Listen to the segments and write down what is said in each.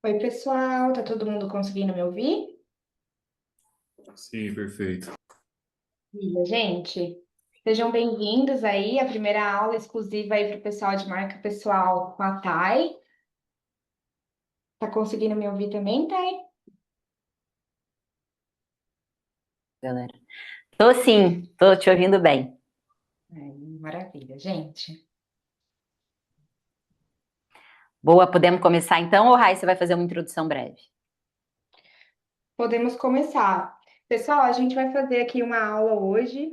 Oi, pessoal, tá todo mundo conseguindo me ouvir? Sim, perfeito. Gente, sejam bem-vindos aí à primeira aula exclusiva aí para o pessoal de marca pessoal com a Thay. Tá conseguindo me ouvir também, Thay? Galera. Tô sim, tô te ouvindo bem. Maravilha, gente. Boa, podemos começar então, ou Rai, você vai fazer uma introdução breve? Podemos começar. Pessoal, a gente vai fazer aqui uma aula hoje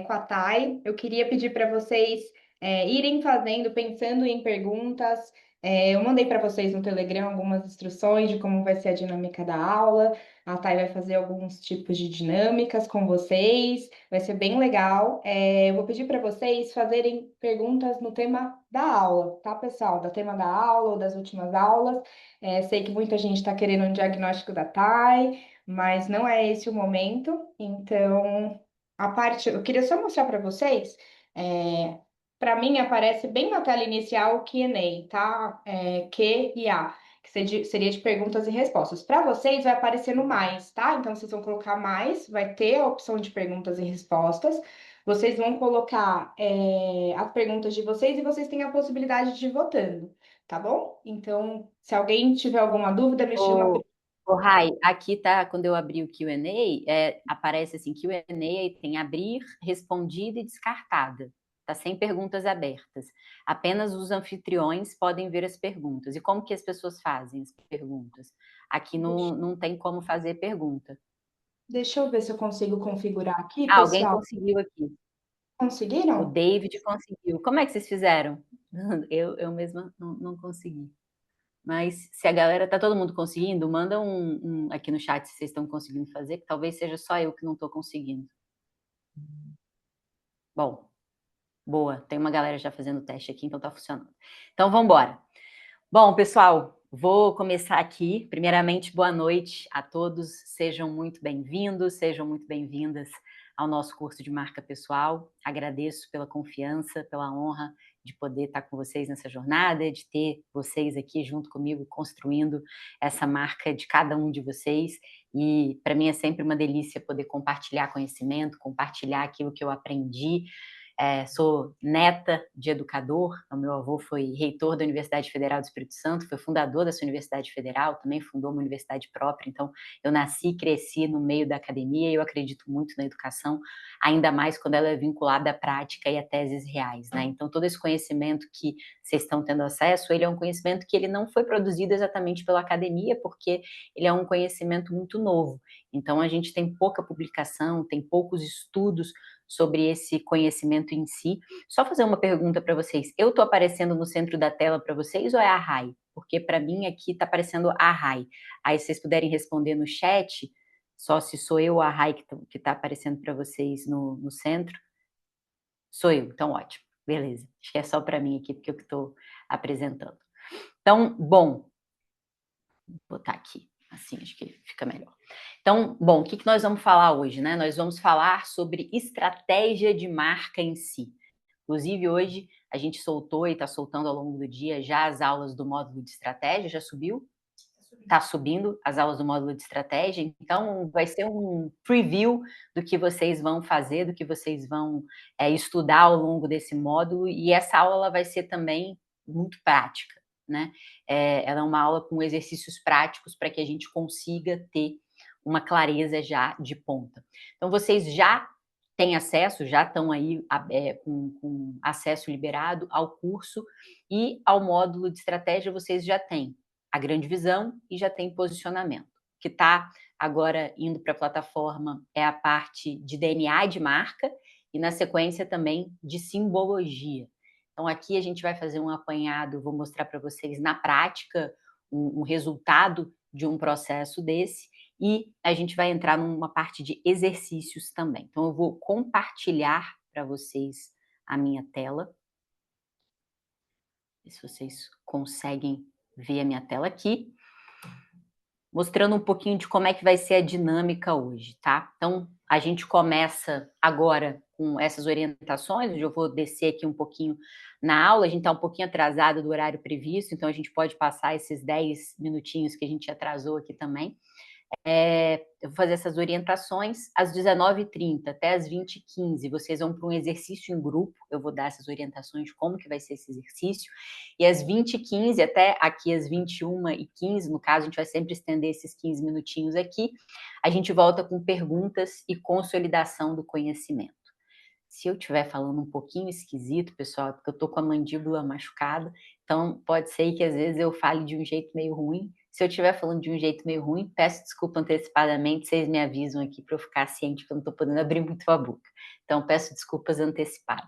com a Thay. Eu queria pedir para vocês irem fazendo, pensando em perguntas. Eu mandei para vocês no Telegram algumas instruções de como vai ser a dinâmica da aula. A Thay vai fazer alguns tipos de dinâmicas com vocês. Vai ser bem legal. Eu vou pedir para vocês fazerem perguntas no tema da aula, tá, pessoal? Do tema da aula ou das últimas aulas. Sei que muita gente está querendo um diagnóstico da TAI, mas não é esse o momento. Então, eu queria só mostrar para vocês. Para mim, aparece bem na tela inicial o Q&A, tá? Q e A, que seria de perguntas e respostas. Para vocês, vai aparecendo mais, tá? Então, vocês vão colocar mais, vai ter a opção de perguntas e respostas. Vocês vão colocar as perguntas de vocês e vocês têm a possibilidade de ir votando. Tá bom? Então, se alguém tiver alguma dúvida, me chama. Ô, Rai, aqui tá, quando eu abri o Q&A, aparece assim, Q&A, aí tem abrir, respondida e descartada. Tá sem perguntas abertas. Apenas os anfitriões podem ver as perguntas. E como que as pessoas fazem as perguntas? Aqui Deixa, não tem como fazer pergunta. deixa eu ver se eu consigo configurar aqui, Ah, alguém pessoal. conseguiu aqui. O Conseguiram? David conseguiu. Como é que vocês fizeram? Eu mesma não consegui. Mas se a galera, tá todo mundo conseguindo, manda aqui no chat se vocês estão conseguindo fazer, que talvez seja só eu que não estou conseguindo. Bom, boa, tem uma galera já fazendo o teste aqui, então tá funcionando. Então vamos embora. Bom, pessoal, vou começar aqui. Primeiramente, boa noite a todos. Sejam muito bem-vindos, sejam muito bem-vindas ao nosso curso de marca pessoal. Agradeço pela confiança, pela honra de poder estar com vocês nessa jornada, de ter vocês aqui junto comigo construindo essa marca de cada um de vocês. E para mim é sempre uma delícia poder compartilhar conhecimento, compartilhar aquilo que eu aprendi. Sou neta de educador, o meu avô foi reitor da Universidade Federal do Espírito Santo, foi fundador dessa Universidade Federal, também fundou uma universidade própria, então eu nasci e cresci no meio da academia e eu acredito muito na educação, ainda mais quando ela é vinculada à prática e a teses reais, né? Então todo esse conhecimento que vocês estão tendo acesso, ele é um conhecimento que ele não foi produzido exatamente pela academia, porque ele é um conhecimento muito novo, então a gente tem pouca publicação, tem poucos estudos sobre esse conhecimento em si. Só fazer uma pergunta para vocês. Eu estou aparecendo no centro da tela para vocês ou é a Rai? Porque para mim aqui está aparecendo a Rai. Aí se vocês puderem responder no chat, só se sou eu ou a Rai que tá aparecendo para vocês no centro. Sou eu, então ótimo. Beleza. Acho que é só para mim aqui, porque eu que estou apresentando. Então, bom, vou botar aqui, assim acho que fica melhor. Então, bom, o que nós vamos falar hoje, né? Nós vamos falar sobre estratégia de marca em si. Inclusive, hoje a gente soltou e está soltando ao longo do dia já as aulas do módulo de estratégia, já subiu? Está subindo as aulas do módulo de estratégia, então vai ser um preview do que vocês vão fazer, do que vocês vão estudar ao longo desse módulo, e essa aula ela vai ser também muito prática, né? Ela é uma aula com exercícios práticos para que a gente consiga ter uma clareza já de ponta. Então, vocês já têm acesso, já estão aí com acesso liberado ao curso e ao módulo de estratégia vocês já têm a grande visão e já tem posicionamento. O que está agora indo para a plataforma é a parte de DNA de marca e, na sequência, também de simbologia. Então, aqui a gente vai fazer um apanhado, vou mostrar para vocês na prática um resultado de um processo desse e a gente vai entrar numa parte de exercícios também. Então, eu vou compartilhar para vocês a minha tela. Se vocês conseguem ver a minha tela aqui, mostrando um pouquinho de como é que vai ser a dinâmica hoje, tá? Então, a gente começa agora com essas orientações, onde eu vou descer aqui um pouquinho na aula. A gente está um pouquinho atrasado do horário previsto, então a gente pode passar esses 10 minutinhos que a gente atrasou aqui também. Eu vou fazer essas orientações às 19h30 até às 20h15. Vocês vão para um exercício em grupo, eu vou dar essas orientações de como que vai ser esse exercício, e às 20h15 até aqui às 21h15, no caso, a gente vai sempre estender esses 15 minutinhos aqui, a gente volta com perguntas e consolidação do conhecimento. Se eu estiver falando um pouquinho esquisito, pessoal, é porque eu estou com a mandíbula machucada, então pode ser que às vezes eu fale de um jeito meio ruim. Se eu estiver falando de um jeito meio ruim, peço desculpa antecipadamente, vocês me avisam aqui para eu ficar ciente que eu não estou podendo abrir muito a boca. Então peço desculpas antecipadas.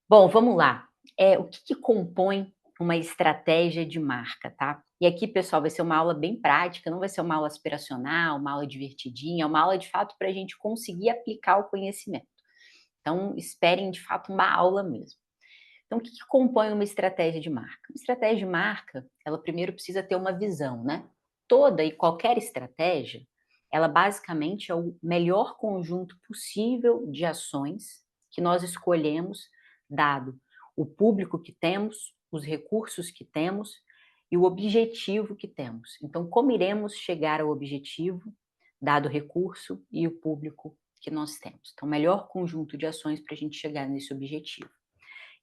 Bom, vamos lá. O que compõe uma estratégia de marca, tá? E aqui, pessoal, vai ser uma aula bem prática, não vai ser uma aula aspiracional, uma aula divertidinha, é uma aula de fato para a gente conseguir aplicar o conhecimento. Então, esperem de fato uma aula mesmo. Então, o que compõe uma estratégia de marca? Uma estratégia de marca, ela primeiro precisa ter uma visão, né? Toda e qualquer estratégia, ela basicamente é o melhor conjunto possível de ações que nós escolhemos, dado o público que temos, os recursos que temos e o objetivo que temos. Então, como iremos chegar ao objetivo, dado o recurso e o público que nós temos? Então, melhor conjunto de ações para a gente chegar nesse objetivo.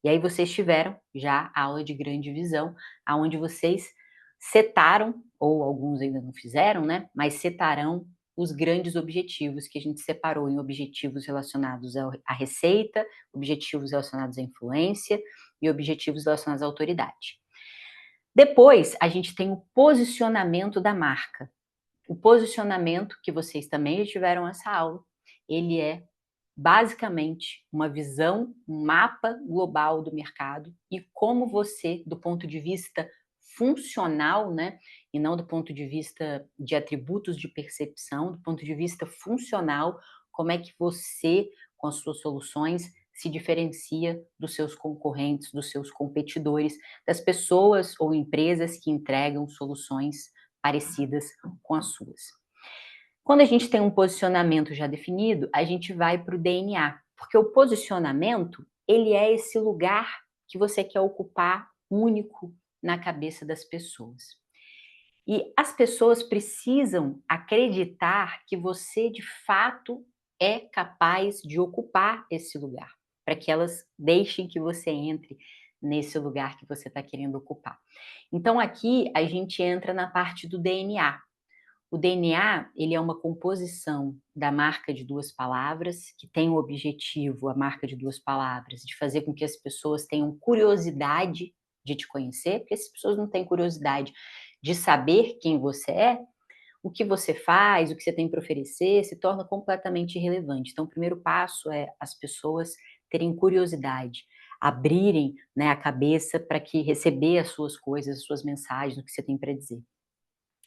E aí vocês tiveram já a aula de grande visão, aonde vocês setaram, ou alguns ainda não fizeram, né? Mas setarão os grandes objetivos que a gente separou em objetivos relacionados à receita, objetivos relacionados à influência e objetivos relacionados à autoridade. Depois, a gente tem o posicionamento da marca. O posicionamento, que vocês também já tiveram essa aula, ele é basicamente uma visão, um mapa global do mercado e como você, do ponto de vista funcional, né, e não do ponto de vista de atributos de percepção, do ponto de vista funcional, como é que você, com as suas soluções, se diferencia dos seus concorrentes, dos seus competidores, das pessoas ou empresas que entregam soluções parecidas com as suas. Quando a gente tem um posicionamento já definido, a gente vai para o DNA, porque o posicionamento, ele é esse lugar que você quer ocupar único na cabeça das pessoas. E as pessoas precisam acreditar que você, de fato, é capaz de ocupar esse lugar, para que elas deixem que você entre nesse lugar que você está querendo ocupar. Então, aqui a gente entra na parte do DNA. O DNA, ele é uma composição da marca de duas palavras, que tem o objetivo, a marca de duas palavras, de fazer com que as pessoas tenham curiosidade de te conhecer, porque se as pessoas não têm curiosidade de saber quem você é, o que você faz, o que você tem para oferecer, se torna completamente irrelevante. Então, o primeiro passo é as pessoas terem curiosidade, abrirem, né, a cabeça para que receber as suas coisas, as suas mensagens, o que você tem para dizer.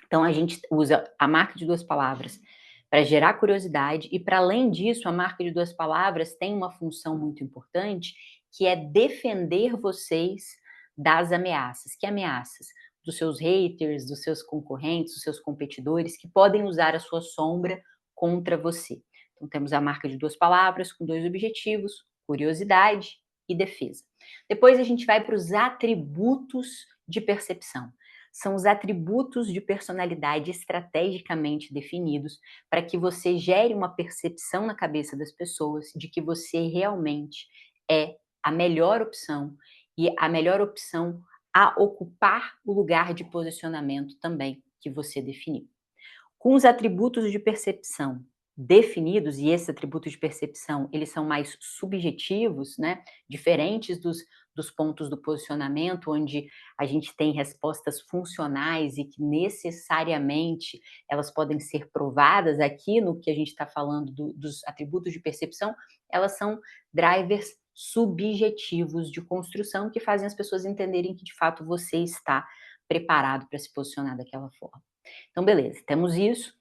Então, a gente usa a marca de duas palavras para gerar curiosidade e, para além disso, a marca de duas palavras tem uma função muito importante, que é defender vocês das ameaças. Que ameaças? Dos seus haters, dos seus concorrentes, dos seus competidores, que podem usar a sua sombra contra você. Então, temos a marca de duas palavras com dois objetivos, curiosidade e defesa. Depois, a gente vai para os atributos de percepção. São os atributos de personalidade estrategicamente definidos para que você gere uma percepção na cabeça das pessoas de que você realmente é a melhor opção e a melhor opção a ocupar o lugar de posicionamento também que você definiu. Com os atributos de percepção definidos, e esses atributos de percepção, eles são mais subjetivos, né? Diferentes dos pontos do posicionamento, onde a gente tem respostas funcionais e que necessariamente elas podem ser provadas. Aqui no que a gente está falando dos atributos de percepção, elas são drivers subjetivos de construção que fazem as pessoas entenderem que de fato você está preparado para se posicionar daquela forma. Então, beleza, temos isso.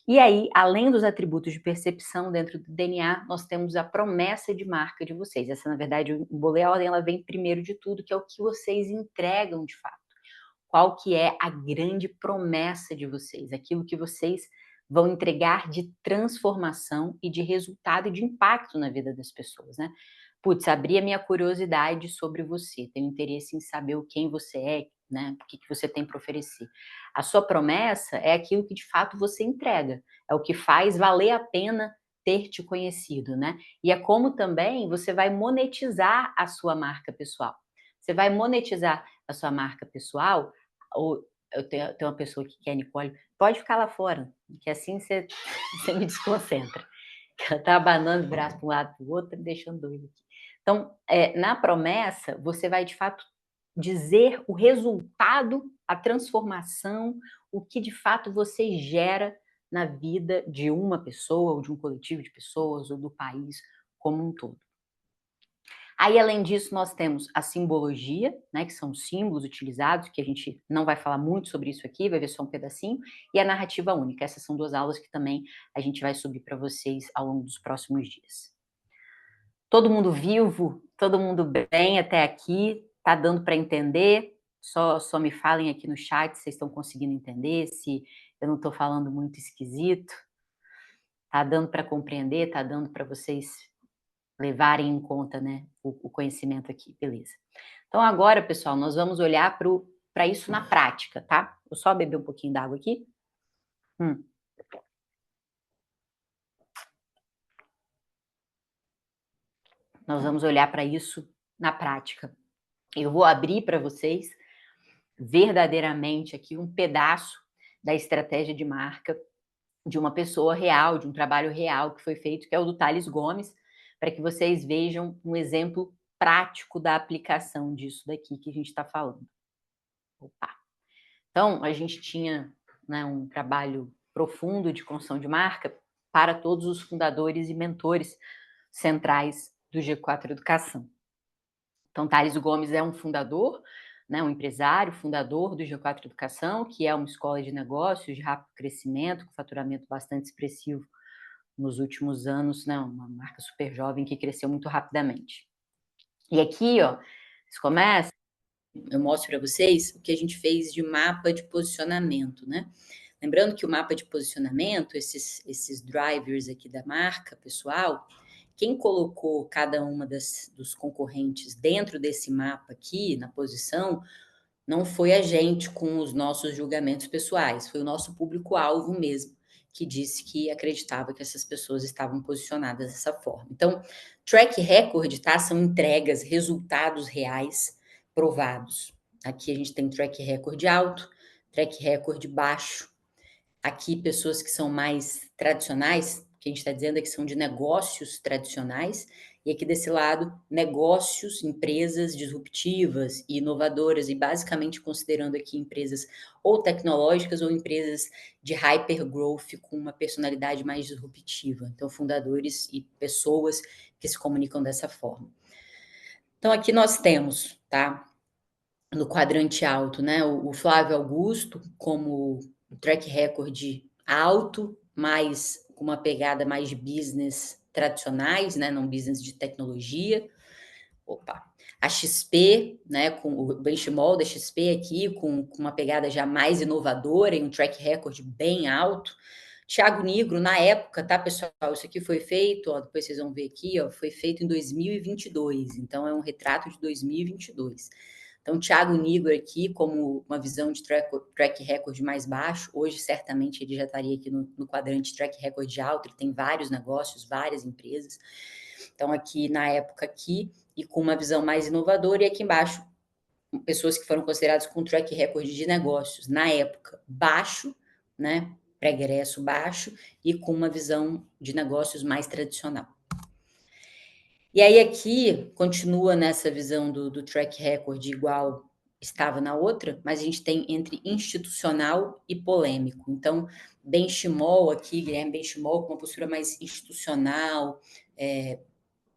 E aí, além dos atributos de percepção dentro do DNA, nós temos a promessa de marca de vocês. Essa, na verdade, o bolei a ordem, ela vem primeiro de tudo, que é o que vocês entregam de fato. Qual que é a grande promessa de vocês? Aquilo que vocês vão entregar de transformação e de resultado e de impacto na vida das pessoas, né? Putz, abri a minha curiosidade sobre você, tenho interesse em saber quem você é, né? O que você tem para oferecer. A sua promessa é aquilo que de fato você entrega, é o que faz valer a pena ter te conhecido, né? E é como também você vai monetizar a sua marca pessoal. Você vai monetizar a sua marca pessoal, ou tenho uma pessoa aqui que é a Nicole, pode ficar lá fora, que assim você, você me desconcentra. Ela tá abanando o braço para um lado para o outro, me deixando doido aqui. Então, na promessa, você vai de fato dizer o resultado, a transformação, o que de fato você gera na vida de uma pessoa, ou de um coletivo de pessoas, ou do país como um todo. Aí, além disso, nós temos a simbologia, né, que são os símbolos utilizados, que a gente não vai falar muito sobre isso aqui, vai ver só um pedacinho, e a narrativa única. Essas são 2 aulas que também a gente vai subir para vocês ao longo dos próximos dias. Todo mundo vivo? Todo mundo bem até aqui? Tá dando para entender? Só me falem aqui no chat se vocês estão conseguindo entender, se eu não estou falando muito esquisito. Tá dando para compreender? Tá dando para vocês levarem em conta, né, o conhecimento aqui, beleza. Então agora, pessoal, nós vamos olhar para isso na prática, tá? Vou só beber um pouquinho d'água aqui. Nós vamos olhar para isso na prática. Eu vou abrir para vocês verdadeiramente aqui um pedaço da estratégia de marca de uma pessoa real, de um trabalho real que foi feito, que é o do Thales Gomes, para que vocês vejam um exemplo prático da aplicação disso daqui que a gente está falando. Opa. Então, a gente tinha, né, um trabalho profundo de construção de marca para todos os fundadores e mentores centrais do G4 Educação. Então, Thales Gomes é um fundador, né, um empresário, fundador do G4 Educação, que é uma escola de negócios de rápido crescimento, com faturamento bastante expressivo nos últimos anos, né, uma marca super jovem que cresceu muito rapidamente. E aqui, ó, vocês começam, eu mostro para vocês o que a gente fez de mapa de posicionamento, né? Lembrando que o mapa de posicionamento, esses drivers aqui da marca pessoal, quem colocou cada uma dos concorrentes dentro desse mapa aqui, na posição, não foi a gente com os nossos julgamentos pessoais, foi o nosso público-alvo mesmo, que disse que acreditava que essas pessoas estavam posicionadas dessa forma. Então, track record, tá? São entregas, resultados reais provados. Aqui a gente tem track record alto, track record baixo. Aqui, pessoas que são mais tradicionais, que a gente está dizendo é que são de negócios tradicionais, e aqui desse lado, negócios, empresas disruptivas e inovadoras, e basicamente considerando aqui empresas ou tecnológicas ou empresas de hypergrowth com uma personalidade mais disruptiva. Então, fundadores e pessoas que se comunicam dessa forma. Então, aqui nós temos, tá? No quadrante alto, né? O Flávio Augusto como track record alto, mas com uma pegada mais de business tradicionais, né? Não business de tecnologia. Opa. A XP, né? Com o benchmark da XP aqui, com uma pegada já mais inovadora e um track record bem alto. Thiago Nigro, na época, tá, pessoal? Isso aqui foi feito, ó, depois vocês vão ver aqui, ó, foi feito em 2022. Então, é um retrato de 2022. Então, Thiago Nigro aqui, como uma visão de track record mais baixo, hoje certamente ele já estaria aqui no quadrante track record alto, ele tem vários negócios, várias empresas. Então, aqui na época aqui, e com uma visão mais inovadora, e aqui embaixo, pessoas que foram consideradas com track record de negócios, na época, baixo, né? Pregresso baixo, e com uma visão de negócios mais tradicional. E aí aqui continua nessa visão do track record igual estava na outra, mas a gente tem entre institucional e polêmico. Então, Benchimol aqui, Guilherme Benchimol, com uma postura mais institucional,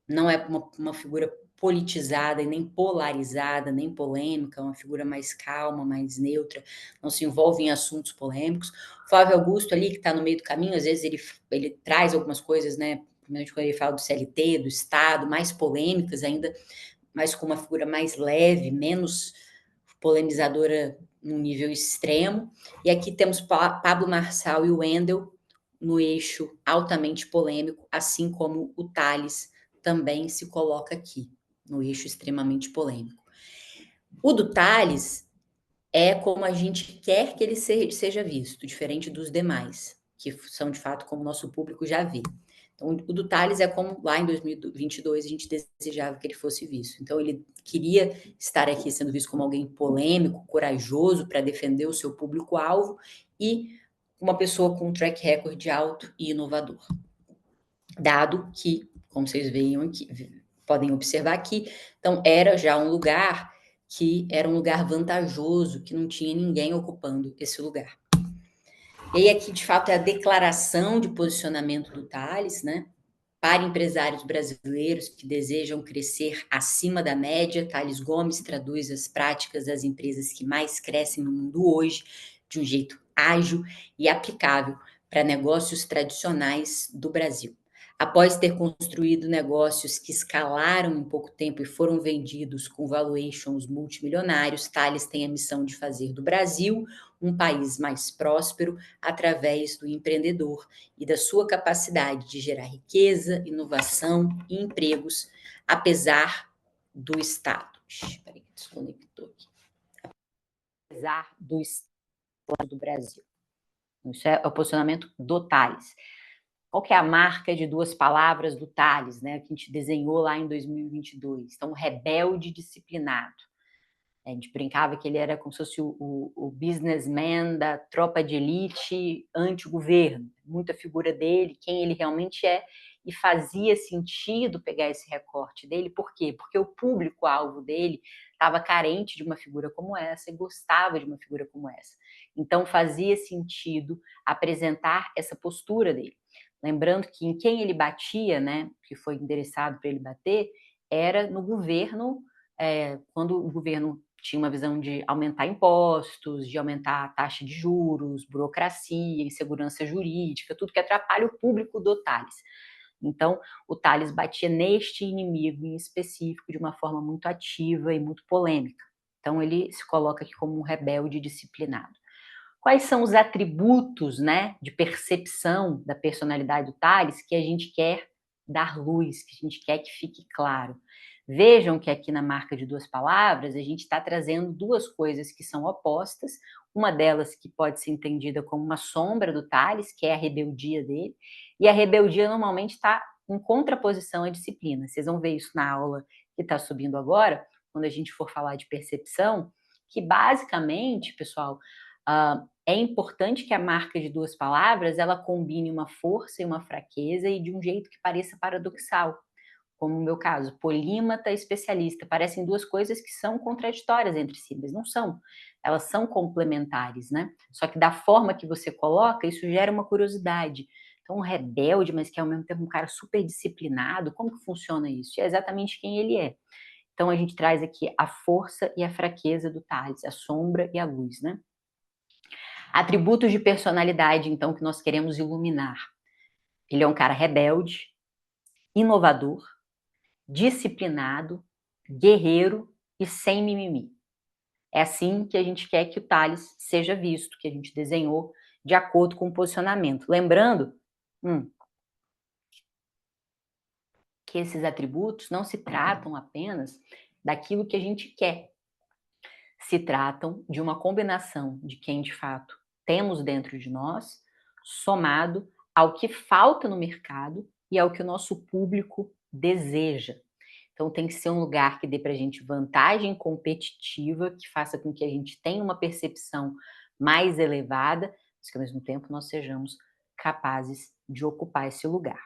não é uma figura politizada e nem polarizada, nem polêmica, uma figura mais calma, mais neutra, não se envolve em assuntos polêmicos. Flávio Augusto ali, que está no meio do caminho, às vezes ele traz algumas coisas, né, primeiramente quando ele fala do CLT, do Estado, mais polêmicas ainda, mas com uma figura mais leve, menos polemizadora num nível extremo. E aqui temos Pablo Marçal e o Wendel no eixo altamente polêmico, assim como o Tales também se coloca aqui, no eixo extremamente polêmico. O do Tales é como a gente quer que ele seja visto, diferente dos demais, que são de fato como o nosso público já vê. Então, o do Tales é como lá em 2022 a gente desejava que ele fosse visto. Então, ele queria estar aqui sendo visto como alguém polêmico, corajoso para defender o seu público-alvo e uma pessoa com um track record alto e inovador. Dado que, como vocês veem aqui, podem observar aqui, então era já um lugar que era um lugar vantajoso, que não tinha ninguém ocupando esse lugar. E aí aqui, de fato, é a declaração de posicionamento do Tales, né? Para empresários brasileiros que desejam crescer acima da média, Tales Gomes traduz as práticas das empresas que mais crescem no mundo hoje de um jeito ágil e aplicável para negócios tradicionais do Brasil. Após ter construído negócios que escalaram em pouco tempo e foram vendidos com valuations multimilionários, Tales tem a missão de fazer do Brasil um país mais próspero através do empreendedor e da sua capacidade de gerar riqueza, inovação e empregos, apesar do Estado. Espera aí, desconectou aqui. Apesar do Estado do Brasil. Isso é o posicionamento do Tales. Qual que é a marca de duas palavras do Tales, né, que a gente desenhou lá em 2022? Então, rebelde disciplinado. A gente brincava que ele era como se fosse o businessman da tropa de elite anti-governo. Muita figura dele, quem ele realmente é, e fazia sentido pegar esse recorte dele. Por quê? Porque o público-alvo dele estava carente de uma figura como essa e gostava de uma figura como essa. Então, fazia sentido apresentar essa postura dele. Lembrando que em quem ele batia, né, que foi endereçado para ele bater, era no governo, quando o governo tinha uma visão de aumentar impostos, de aumentar a taxa de juros, burocracia, insegurança jurídica, tudo que atrapalha o público do Tales. Então, o Tales batia neste inimigo em específico de uma forma muito ativa e muito polêmica. Então, ele se coloca aqui como um rebelde disciplinado. Quais são os atributos, né, de percepção da personalidade do Tales que a gente quer dar luz, que a gente quer que fique claro? Vejam que aqui na marca de duas palavras a gente está trazendo duas coisas que são opostas, uma delas que pode ser entendida como uma sombra do Tales, que é a rebeldia dele, e a rebeldia normalmente está em contraposição à disciplina. Vocês vão ver isso na aula que está subindo agora, quando a gente for falar de percepção, que basicamente, pessoal, é importante que a marca de duas palavras ela combine uma força e uma fraqueza e de um jeito que pareça paradoxal, como no meu caso, polímata e especialista. Parecem duas coisas que são contraditórias entre si, mas não são. Elas são complementares, né? Só que da forma que você coloca, isso gera uma curiosidade. Então, um rebelde, mas que é ao mesmo tempo um cara super disciplinado, como que funciona isso? E é exatamente quem ele é. Então, a gente traz aqui a força e a fraqueza do Tales, a sombra e a luz, né? Atributos de personalidade, então, que nós queremos iluminar. Ele é um cara rebelde, inovador, disciplinado, guerreiro e sem mimimi. É assim que a gente quer que o Tales seja visto, que a gente desenhou de acordo com o posicionamento. Lembrando que esses atributos não se tratam apenas daquilo que a gente quer. Se tratam de uma combinação de quem de fato temos dentro de nós, somado ao que falta no mercado e ao que o nosso público deseja. Então tem que ser um lugar que dê para a gente vantagem competitiva, que faça com que a gente tenha uma percepção mais elevada, mas que ao mesmo tempo nós sejamos capazes de ocupar esse lugar.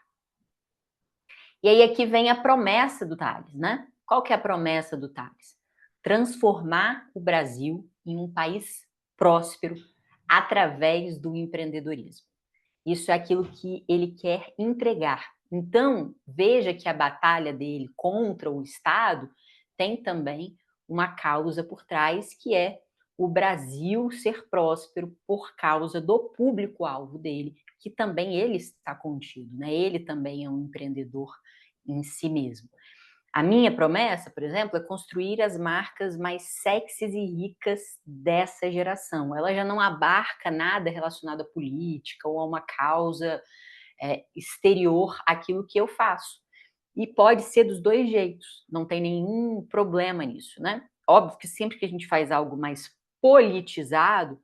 E aí aqui vem a promessa do Tales, né? Qual que é a promessa do Tales? Transformar o Brasil em um país próspero através do empreendedorismo. Isso é aquilo que ele quer entregar. Então, veja que a batalha dele contra o Estado tem também uma causa por trás, que é o Brasil ser próspero por causa do público-alvo dele, que também ele está contido, né? Ele também é um empreendedor em si mesmo. A minha promessa, por exemplo, é construir as marcas mais sexys e ricas dessa geração. Ela já não abarca nada relacionado à política ou a uma causa exterior àquilo que eu faço. E pode ser dos dois jeitos, não tem nenhum problema nisso, né? Óbvio que sempre que a gente faz algo mais politizado,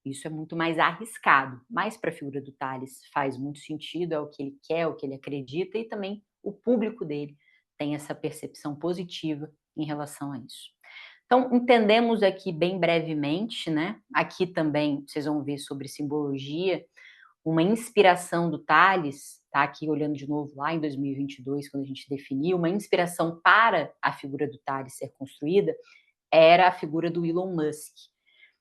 isso é muito mais arriscado, mas para a figura do Tales faz muito sentido, é o que ele quer, é o que ele acredita, e também o público dele tem essa percepção positiva em relação a isso. Então, entendemos aqui bem brevemente, né? Aqui também vocês vão ver sobre simbologia, uma inspiração do Tales, tá aqui olhando de novo lá em 2022, quando a gente definiu, uma inspiração para a figura do Tales ser construída, era a figura do Elon Musk.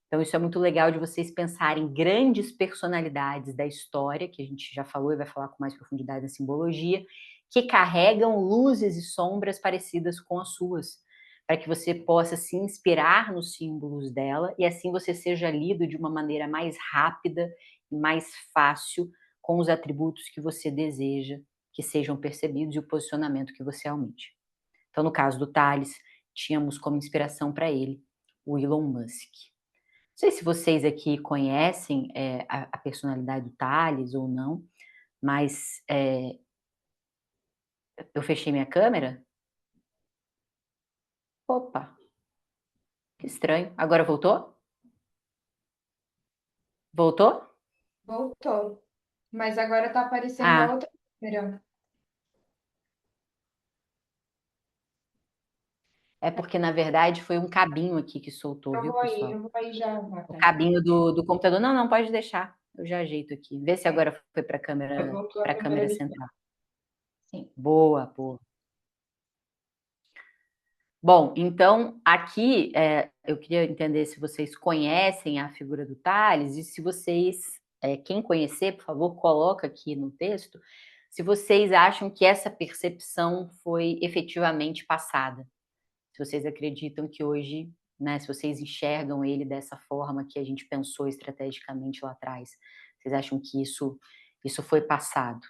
Então, isso é muito legal de vocês pensarem grandes personalidades da história, que a gente já falou e vai falar com mais profundidade na simbologia, que carregam luzes e sombras parecidas com as suas, para que você possa se inspirar nos símbolos dela e assim você seja lido de uma maneira mais rápida e mais fácil com os atributos que você deseja que sejam percebidos e o posicionamento que você almeja. Então, no caso do Tales, tínhamos como inspiração para ele o Elon Musk. Não sei se vocês aqui conhecem a personalidade do Tales ou não, mas eu fechei minha câmera? Opa, que estranho. Agora voltou? Voltou? Voltou. Mas agora tá aparecendo uma Ah, outra câmera. é porque na verdade foi um cabinho aqui que soltou, viu, Eu pessoal? vou aí já, O Marta. cabinho do computador. Não, não, pode deixar. Eu já ajeito aqui. Vê se agora foi para Voltou a a câmera câmera ali. central. Sim. Boa, boa. Bom, então aqui eu queria entender se vocês conhecem a figura do Tales e se vocês, quem conhecer, por favor, coloca aqui no texto, se vocês acham que essa percepção foi efetivamente passada. Se vocês acreditam que hoje, né, se vocês enxergam ele dessa forma que a gente pensou estrategicamente lá atrás, vocês acham que isso foi passado?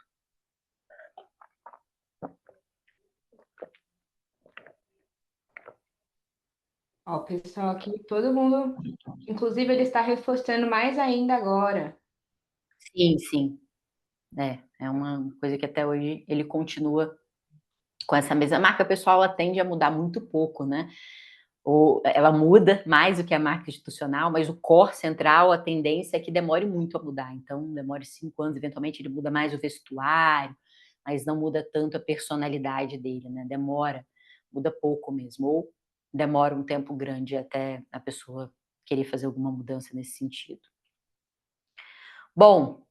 Ó, o pessoal aqui, todo mundo, inclusive ele está reforçando mais ainda agora. Sim, sim. É uma coisa que até hoje ele continua com essa mesma marca pessoal, ela tende a mudar muito pouco, né? Ou ela muda mais do que a marca institucional, mas o core central, a tendência é que demore muito a mudar. Então, demore 5 anos, eventualmente ele muda mais o vestuário, mas não muda tanto a personalidade dele, né? Demora, muda pouco mesmo. Ou demora um tempo grande até a pessoa querer fazer alguma mudança nesse sentido. Bom,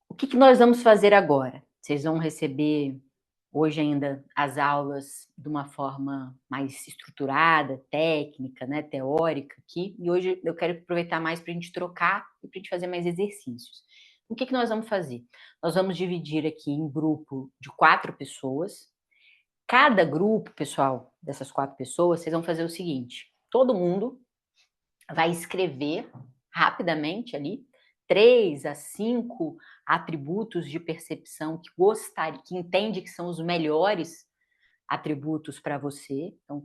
o que nós vamos fazer agora? Vocês vão receber hoje ainda as aulas de uma forma mais estruturada, técnica, né, teórica aqui, e hoje eu quero aproveitar mais para a gente trocar e para a gente fazer mais exercícios. O que nós vamos fazer? Nós vamos dividir aqui em grupo de 4 pessoas. Cada grupo, pessoal, dessas 4 pessoas, vocês vão fazer o seguinte: todo mundo vai escrever rapidamente ali 3 a 5 atributos de percepção que gostaria, que entende que são os melhores atributos para você. Então,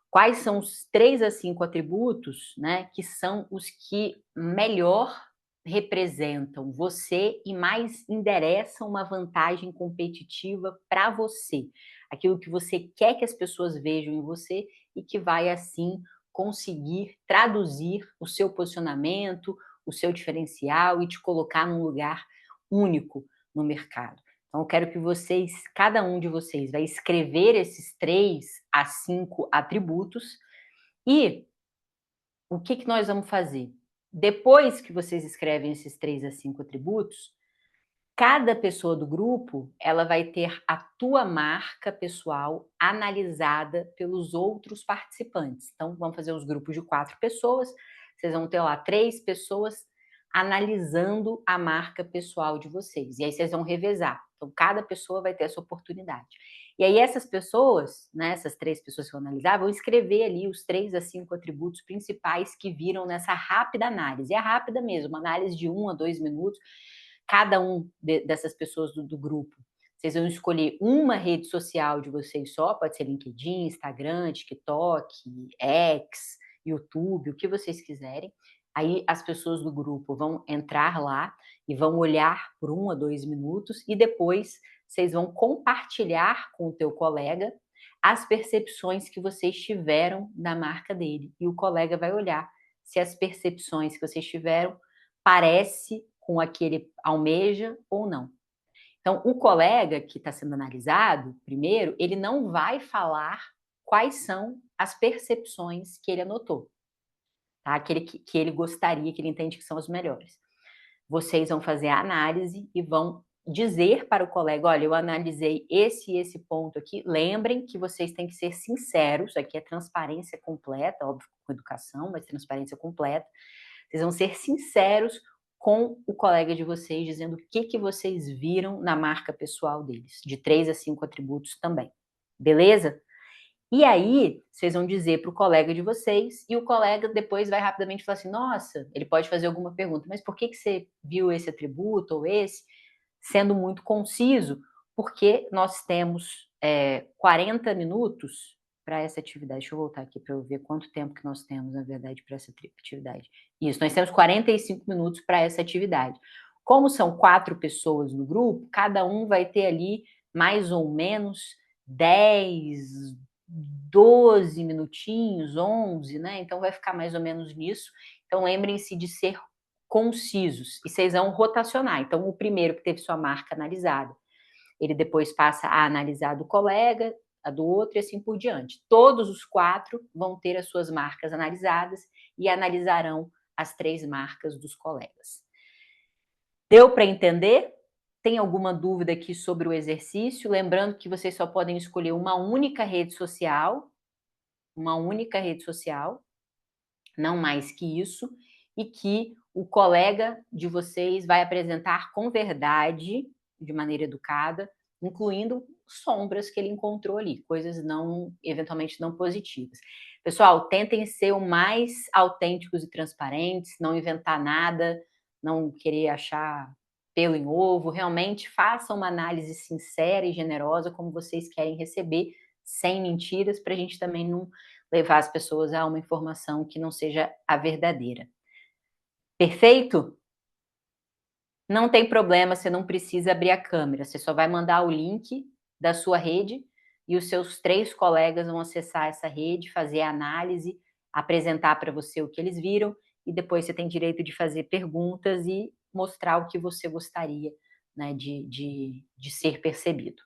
quais são os 3 a 5 atributos, né, que são os que melhor representam você e mais endereçam uma vantagem competitiva para você, aquilo que você quer que as pessoas vejam em você e que vai assim conseguir traduzir o seu posicionamento, o seu diferencial e te colocar num lugar único no mercado. Então, eu quero que vocês, cada um de vocês, vai escrever esses 3 a 5 atributos e o que nós vamos fazer? Depois que vocês escrevem esses 3 a 5 atributos, cada pessoa do grupo, ela vai ter a tua marca pessoal analisada pelos outros participantes. Então, vamos fazer os grupos de 4 pessoas, vocês vão ter lá 3 pessoas analisando a marca pessoal de vocês. E aí vocês vão revezar. Então, cada pessoa vai ter essa oportunidade. E aí essas pessoas, né, essas 3 pessoas que vão analisar, vão escrever ali os 3 a 5 atributos principais que viram nessa rápida análise. É rápida mesmo, uma análise de 1 a 2 minutos. Cada um dessas pessoas do grupo Vocês vão escolher uma rede social de vocês só, pode ser LinkedIn, Instagram, TikTok, X, YouTube, o que vocês quiserem. Aí as pessoas do grupo vão entrar lá e vão olhar por 1 a 2 minutos e depois vocês vão compartilhar com o teu colega as percepções que vocês tiveram da marca dele. E o colega vai olhar se as percepções que vocês tiveram parece com a que ele almeja ou não. Então, o colega que está sendo analisado, primeiro, ele não vai falar quais são as percepções que ele anotou, tá? Que ele gostaria, que ele entende que são as melhores. Vocês vão fazer a análise e vão dizer para o colega, olha, eu analisei esse e esse ponto aqui. Lembrem que vocês têm que ser sinceros, aqui é transparência completa, óbvio, com educação, mas transparência completa. Vocês vão ser sinceros com o colega de vocês, dizendo o que vocês viram na marca pessoal deles, de 3 a 5 atributos também. Beleza? E aí, vocês vão dizer para o colega de vocês, e o colega depois vai rapidamente falar assim, nossa, ele pode fazer alguma pergunta, mas por que você viu esse atributo ou esse? Sendo muito conciso, porque nós temos 40 minutos para essa atividade. Deixa eu voltar aqui para eu ver quanto tempo que nós temos, na verdade, para essa atividade. Isso, nós temos 45 minutos para essa atividade. Como são 4 pessoas no grupo, cada um vai ter ali mais ou menos 10, 12 minutinhos, 11, né? Então vai ficar mais ou menos nisso. Então lembrem-se de ser concisos, e vocês vão rotacionar. Então, o primeiro que teve sua marca analisada, ele depois passa a analisar do colega, a do outro e assim por diante. Todos os 4 vão ter as suas marcas analisadas e analisarão as 3 marcas dos colegas. Deu para entender? Tem alguma dúvida aqui sobre o exercício? Lembrando que vocês só podem escolher uma única rede social, não mais que isso, e que o colega de vocês vai apresentar com verdade, de maneira educada, incluindo sombras que ele encontrou ali, coisas eventualmente não positivas. Pessoal, tentem ser o mais autênticos e transparentes, não inventar nada, não querer achar pelo em ovo, realmente façam uma análise sincera e generosa como vocês querem receber, sem mentiras, para a gente também não levar as pessoas a uma informação que não seja a verdadeira. Perfeito? Não tem problema, você não precisa abrir a câmera, você só vai mandar o link da sua rede e os seus 3 colegas vão acessar essa rede, fazer a análise, apresentar para você o que eles viram e depois você tem direito de fazer perguntas e mostrar o que você gostaria, né, de ser percebido.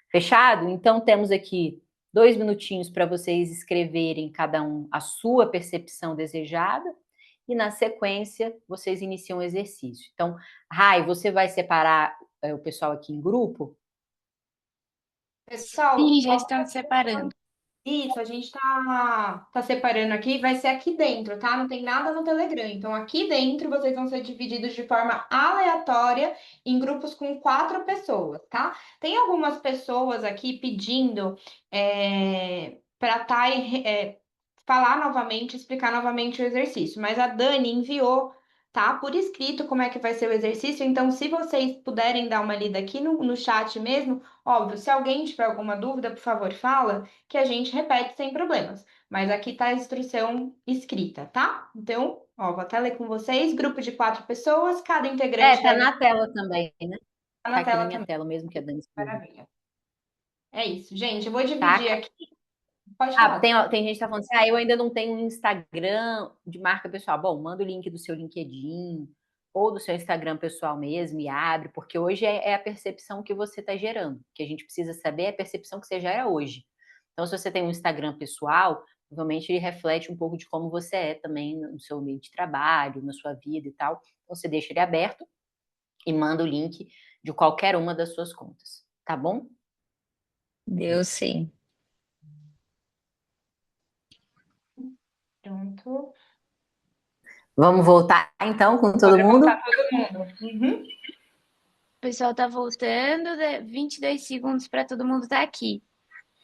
Fechado? Então, temos aqui 2 minutinhos para vocês escreverem cada um a sua percepção desejada e, na sequência, vocês iniciam o exercício. Então, Rai, você vai separar o pessoal aqui em grupo? Pessoal, Sim, já estão separando. isso, a gente tá separando aqui, vai ser aqui dentro, tá? Não tem nada no Telegram. Então, aqui dentro, vocês vão ser divididos de forma aleatória em grupos com 4 pessoas, tá? Tem algumas pessoas aqui pedindo para falar novamente, explicar novamente o exercício, mas a Dani enviou, tá? Por escrito como é que vai ser o exercício. Então, se vocês puderem dar uma lida aqui no chat mesmo, óbvio, se alguém tiver alguma dúvida, por favor, fala, que a gente repete sem problemas. Mas aqui tá a instrução escrita, tá? Então, ó, vou até ler com vocês. Grupo de 4 pessoas, cada integrante Tá deve na tela também, né? estar Tá na aqui na tela minha também. tela mesmo, que a Dani escreveu. Maravilha. É isso, gente. Eu vou dividir Tá. aqui. Pode falar. Tem gente que tá falando assim, eu ainda não tenho um Instagram de marca pessoal. Bom, manda o link do seu LinkedIn ou do seu Instagram pessoal mesmo e abre, porque hoje é a percepção que você está gerando. O que a gente precisa saber é a percepção que você gera hoje. Então, se você tem um Instagram pessoal, provavelmente ele reflete um pouco de como você é também no seu ambiente de trabalho, na sua vida e tal. Então, você deixa ele aberto e manda o link de qualquer uma das suas contas. Tá bom? Deu sim. Pronto. Vamos voltar então com todo Pode mundo? voltar todo mundo. Uhum. O pessoal tá voltando, 22 segundos para todo mundo estar aqui.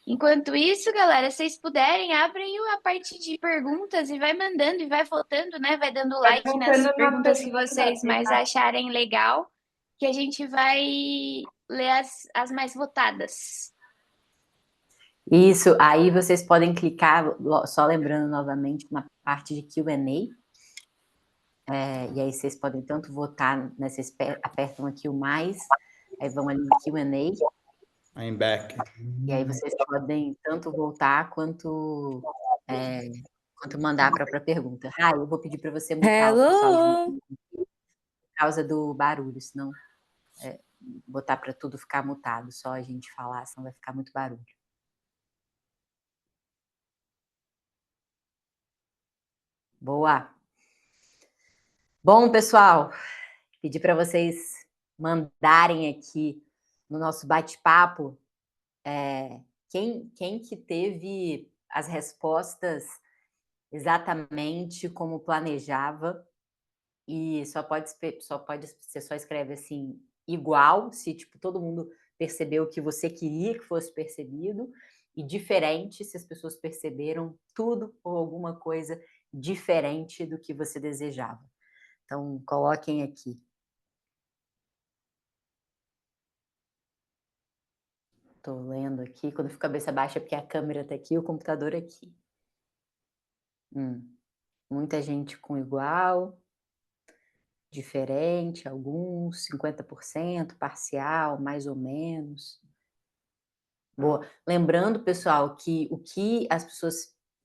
Enquanto isso, galera, se vocês puderem, abrem a parte de perguntas e vai mandando e vai votando, né? Vai dando like nas votando nas perguntas que perguntas, vocês mais acharem legal. que a gente vai ler as mais votadas. Isso, aí vocês podem clicar, só lembrando novamente, na parte de Q&A, e aí vocês podem tanto votar, né, vocês apertam aqui o mais, aí vão ali em Q&A, I'm back. e aí vocês podem tanto voltar quanto mandar a própria pergunta. Eu vou pedir para você mutar o pessoal Hello! por causa do barulho, senão botar para tudo ficar mutado, só a gente falar, senão vai ficar muito barulho. Boa! Bom, pessoal, pedir para vocês mandarem aqui no nosso bate-papo quem que teve as respostas exatamente como planejava, e você só escreve assim, igual, se tipo, todo mundo percebeu o que você queria que fosse percebido, e diferente, se as pessoas perceberam tudo ou alguma coisa diferente do que você desejava. Então, coloquem aqui. Estou lendo aqui. Quando eu fico cabeça baixa é porque a câmera está aqui e o computador aqui. Muita gente com igual, diferente, alguns, 50%, parcial, mais ou menos. Boa. Lembrando, pessoal, que o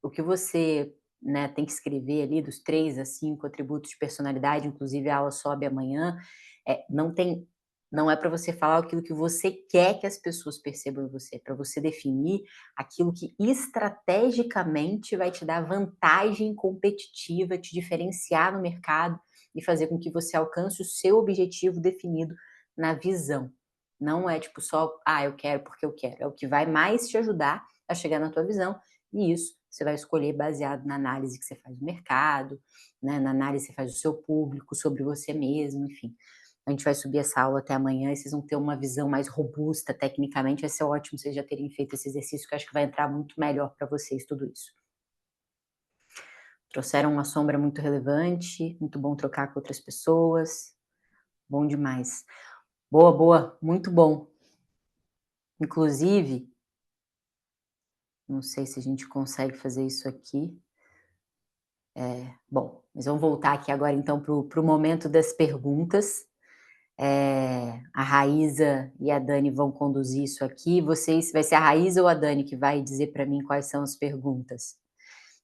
que você, né, tem que escrever ali dos 3 a 5 atributos de personalidade, inclusive a aula sobe amanhã, não é para você falar aquilo que você quer que as pessoas percebam em você, é para você definir aquilo que estrategicamente vai te dar vantagem competitiva, te diferenciar no mercado e fazer com que você alcance o seu objetivo definido na visão. Não é tipo só, eu quero porque eu quero. É o que vai mais te ajudar a chegar na tua visão. E isso você vai escolher baseado na análise que você faz do mercado, né, na análise que você faz do seu público, sobre você mesmo, enfim. A gente vai subir essa aula até amanhã e vocês vão ter uma visão mais robusta tecnicamente. Vai ser ótimo vocês já terem feito esse exercício, que eu acho que vai entrar muito melhor para vocês tudo isso. Trouxeram uma sombra muito relevante, muito bom trocar com outras pessoas. Bom demais. Boa, muito bom. Inclusive, não sei se a gente consegue fazer isso aqui. Bom, mas vamos voltar aqui agora então para o momento das perguntas. A Raíza e a Dani vão conduzir isso aqui. Vai ser a Raíza ou a Dani que vai dizer para mim quais são as perguntas?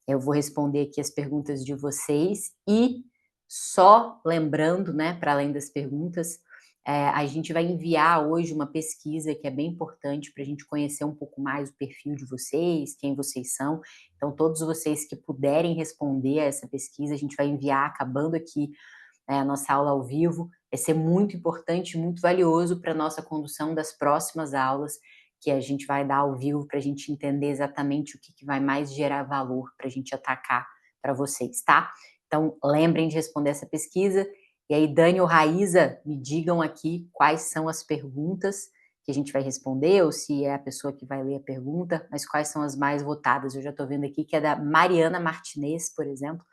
Eu vou responder aqui as perguntas de vocês e só lembrando, né, para além das perguntas, a gente vai enviar hoje uma pesquisa que é bem importante para a gente conhecer um pouco mais o perfil de vocês, quem vocês são. Então, todos vocês que puderem responder a essa pesquisa, a gente vai enviar, acabando aqui a nossa aula ao vivo. Vai ser muito importante, muito valioso para a nossa condução das próximas aulas que a gente vai dar ao vivo, para a gente entender exatamente o que vai mais gerar valor para a gente atacar para vocês, tá? Então, lembrem de responder essa pesquisa. E aí, Dani ou Raíza, me digam aqui quais são as perguntas que a gente vai responder, ou se é a pessoa que vai ler a pergunta, mas quais são as mais votadas. Eu já estou vendo aqui que é da Mariana Martinez, por exemplo,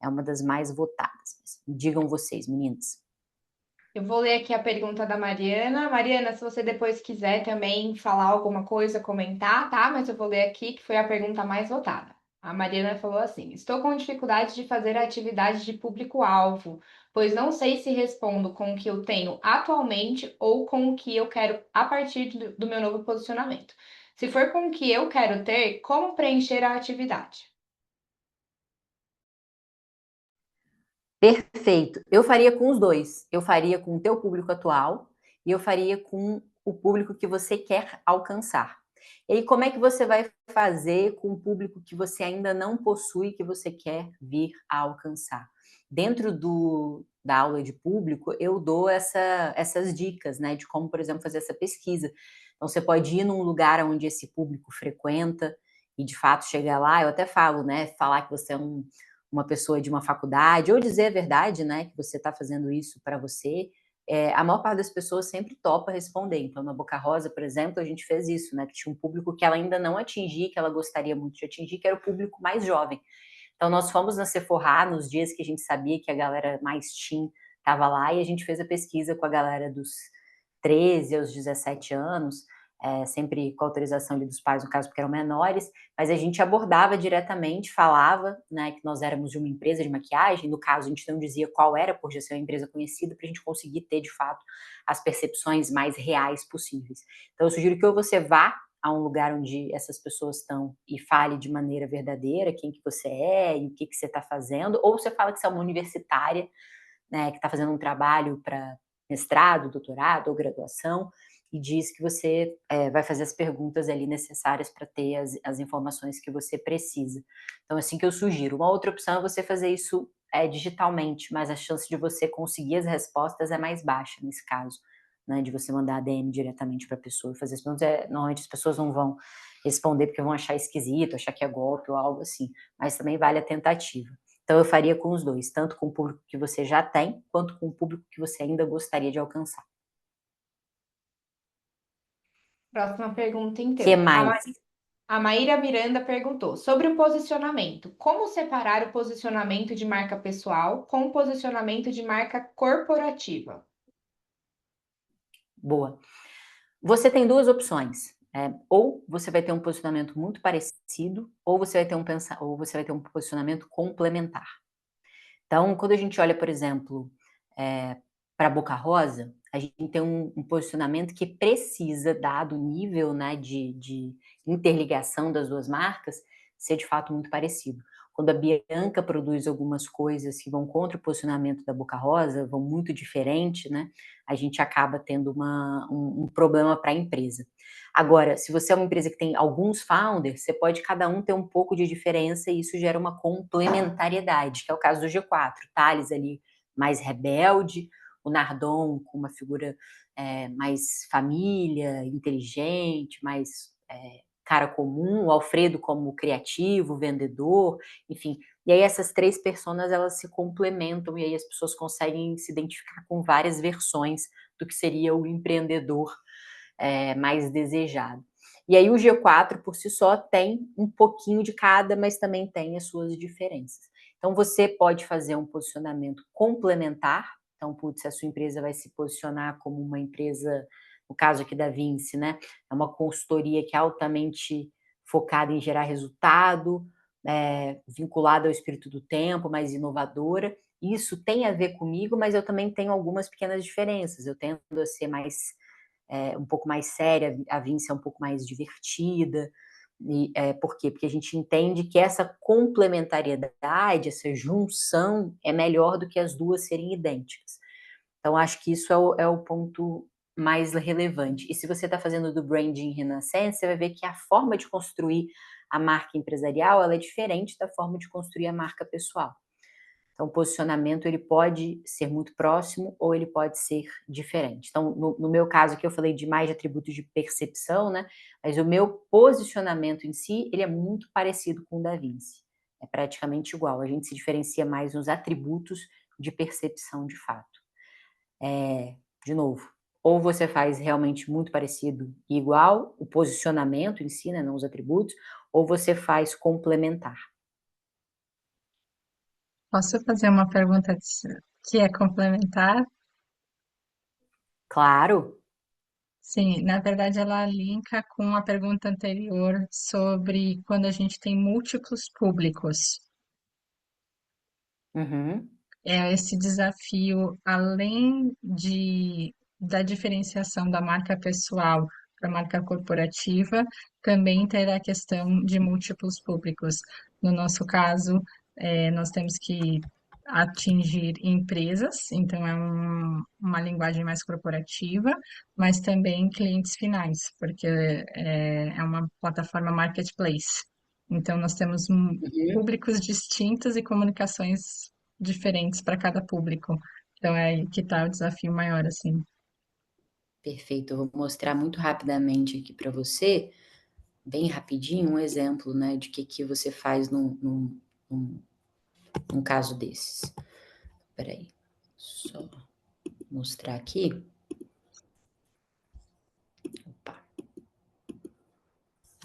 é uma das mais votadas. Digam vocês, meninas. Eu vou ler aqui a pergunta da Mariana. Mariana, se você depois quiser também falar alguma coisa, comentar, tá? Mas eu vou ler aqui, que foi a pergunta mais votada. A Mariana falou assim: estou com dificuldade de fazer a atividade de público-alvo, pois não sei se respondo com o que eu tenho atualmente ou com o que eu quero a partir do meu novo posicionamento. Se for com o que eu quero ter, como preencher a atividade? Perfeito. Eu faria com os dois. Eu faria com o teu público atual e eu faria com o público que você quer alcançar. E aí, como é que você vai fazer com o público que você ainda não possui, que você quer vir a alcançar? Dentro da aula de público, eu dou essas dicas, né, de como, por exemplo, fazer essa pesquisa. Então, você pode ir num lugar onde esse público frequenta e, de fato, chegar lá. Eu até falo, né, falar que você é uma pessoa de uma faculdade, ou dizer a verdade, né, que você está fazendo isso para você. A maior parte das pessoas sempre topa responder. Então, na Boca Rosa, por exemplo, a gente fez isso, né, que tinha um público que ela ainda não atingia, que ela gostaria muito de atingir, que era o público mais jovem. Então, nós fomos na Sephora nos dias que a gente sabia que a galera mais teen estava lá, e a gente fez a pesquisa com a galera dos 13 aos 17 anos, sempre com autorização ali dos pais, no caso, porque eram menores, mas a gente abordava diretamente, falava, né, que nós éramos de uma empresa de maquiagem, no caso, a gente não dizia qual era, por já ser uma empresa conhecida, para a gente conseguir ter, de fato, as percepções mais reais possíveis. Então, eu sugiro que ou você vá a um lugar onde essas pessoas estão e fale de maneira verdadeira quem que você é e o que que você está fazendo, ou você fala que você é uma universitária, né, que está fazendo um trabalho para mestrado, doutorado ou graduação, e diz que você vai fazer as perguntas ali necessárias para ter as informações que você precisa. Então, assim que eu sugiro. Uma outra opção é você fazer isso digitalmente, mas a chance de você conseguir as respostas é mais baixa nesse caso, né, de você mandar a DM diretamente para a pessoa e fazer as perguntas. Normalmente as pessoas não vão responder porque vão achar esquisito, achar que é golpe ou algo assim, mas também vale a tentativa. Então, eu faria com os dois, tanto com o público que você já tem, quanto com o público que você ainda gostaria de alcançar. Próxima pergunta, O que então. mais? A Maíra Miranda perguntou sobre o posicionamento. Como separar o posicionamento de marca pessoal com o posicionamento de marca corporativa? Boa. Você tem duas opções. Ou você vai ter um posicionamento muito parecido, ou você vai ter um posicionamento complementar. Então, quando a gente olha, por exemplo, para a Boca Rosa, a gente tem um posicionamento que precisa, dado o nível, né, de interligação das duas marcas, ser de fato muito parecido. Quando a Bianca produz algumas coisas que vão contra o posicionamento da Boca Rosa, vão muito diferente, né, a gente acaba tendo um problema para a empresa. Agora, se você é uma empresa que tem alguns founders, você pode cada um ter um pouco de diferença e isso gera uma complementariedade, que é o caso do G4. Thales ali mais rebelde, o Nardon com uma figura mais família, inteligente, mais cara comum, o Alfredo como criativo, vendedor, enfim. E aí essas três personas, elas se complementam e aí as pessoas conseguem se identificar com várias versões do que seria o empreendedor mais desejado. E aí o G4 por si só tem um pouquinho de cada, mas também tem as suas diferenças. Então você pode fazer um posicionamento complementar. Então, putz, a sua empresa vai se posicionar como uma empresa, no caso aqui da Vinci, né? É uma consultoria que é altamente focada em gerar resultado, vinculada ao espírito do tempo, mais inovadora. Isso tem a ver comigo, mas eu também tenho algumas pequenas diferenças. Eu tendo a ser mais um pouco mais séria, a Vinci é um pouco mais divertida. E, por quê? Porque a gente entende que essa complementariedade, essa junção é melhor do que as duas serem idênticas. Então, acho que isso é o ponto mais relevante. E se você está fazendo do branding Renascença, você vai ver que a forma de construir a marca empresarial ela é diferente da forma de construir a marca pessoal. Então, o posicionamento ele pode ser muito próximo ou ele pode ser diferente. Então, no meu caso aqui, eu falei de mais de atributos de percepção, né? Mas o meu posicionamento em si, ele é muito parecido com o da Vinci. É praticamente igual. A gente se diferencia mais nos atributos de percepção de fato. De novo, ou você faz realmente muito parecido e igual, o posicionamento em si, né? Não os atributos, ou você faz complementar. Posso fazer uma pergunta que é complementar? Claro. Sim, na verdade ela linka com a pergunta anterior sobre quando a gente tem múltiplos públicos. Uhum. É esse desafio, além da diferenciação da marca pessoal para a marca corporativa, também ter a questão de múltiplos públicos. No nosso caso, nós temos que atingir empresas, então é uma linguagem mais corporativa, mas também clientes finais, porque é uma plataforma marketplace. Então, nós temos Uhum. públicos distintos e comunicações diferentes para cada público. Então é aí que está o desafio maior, assim. Perfeito, eu vou mostrar muito rapidamente aqui para você, bem rapidinho, um exemplo, né, de que você faz num caso desses. Espera aí, só mostrar aqui. Opa,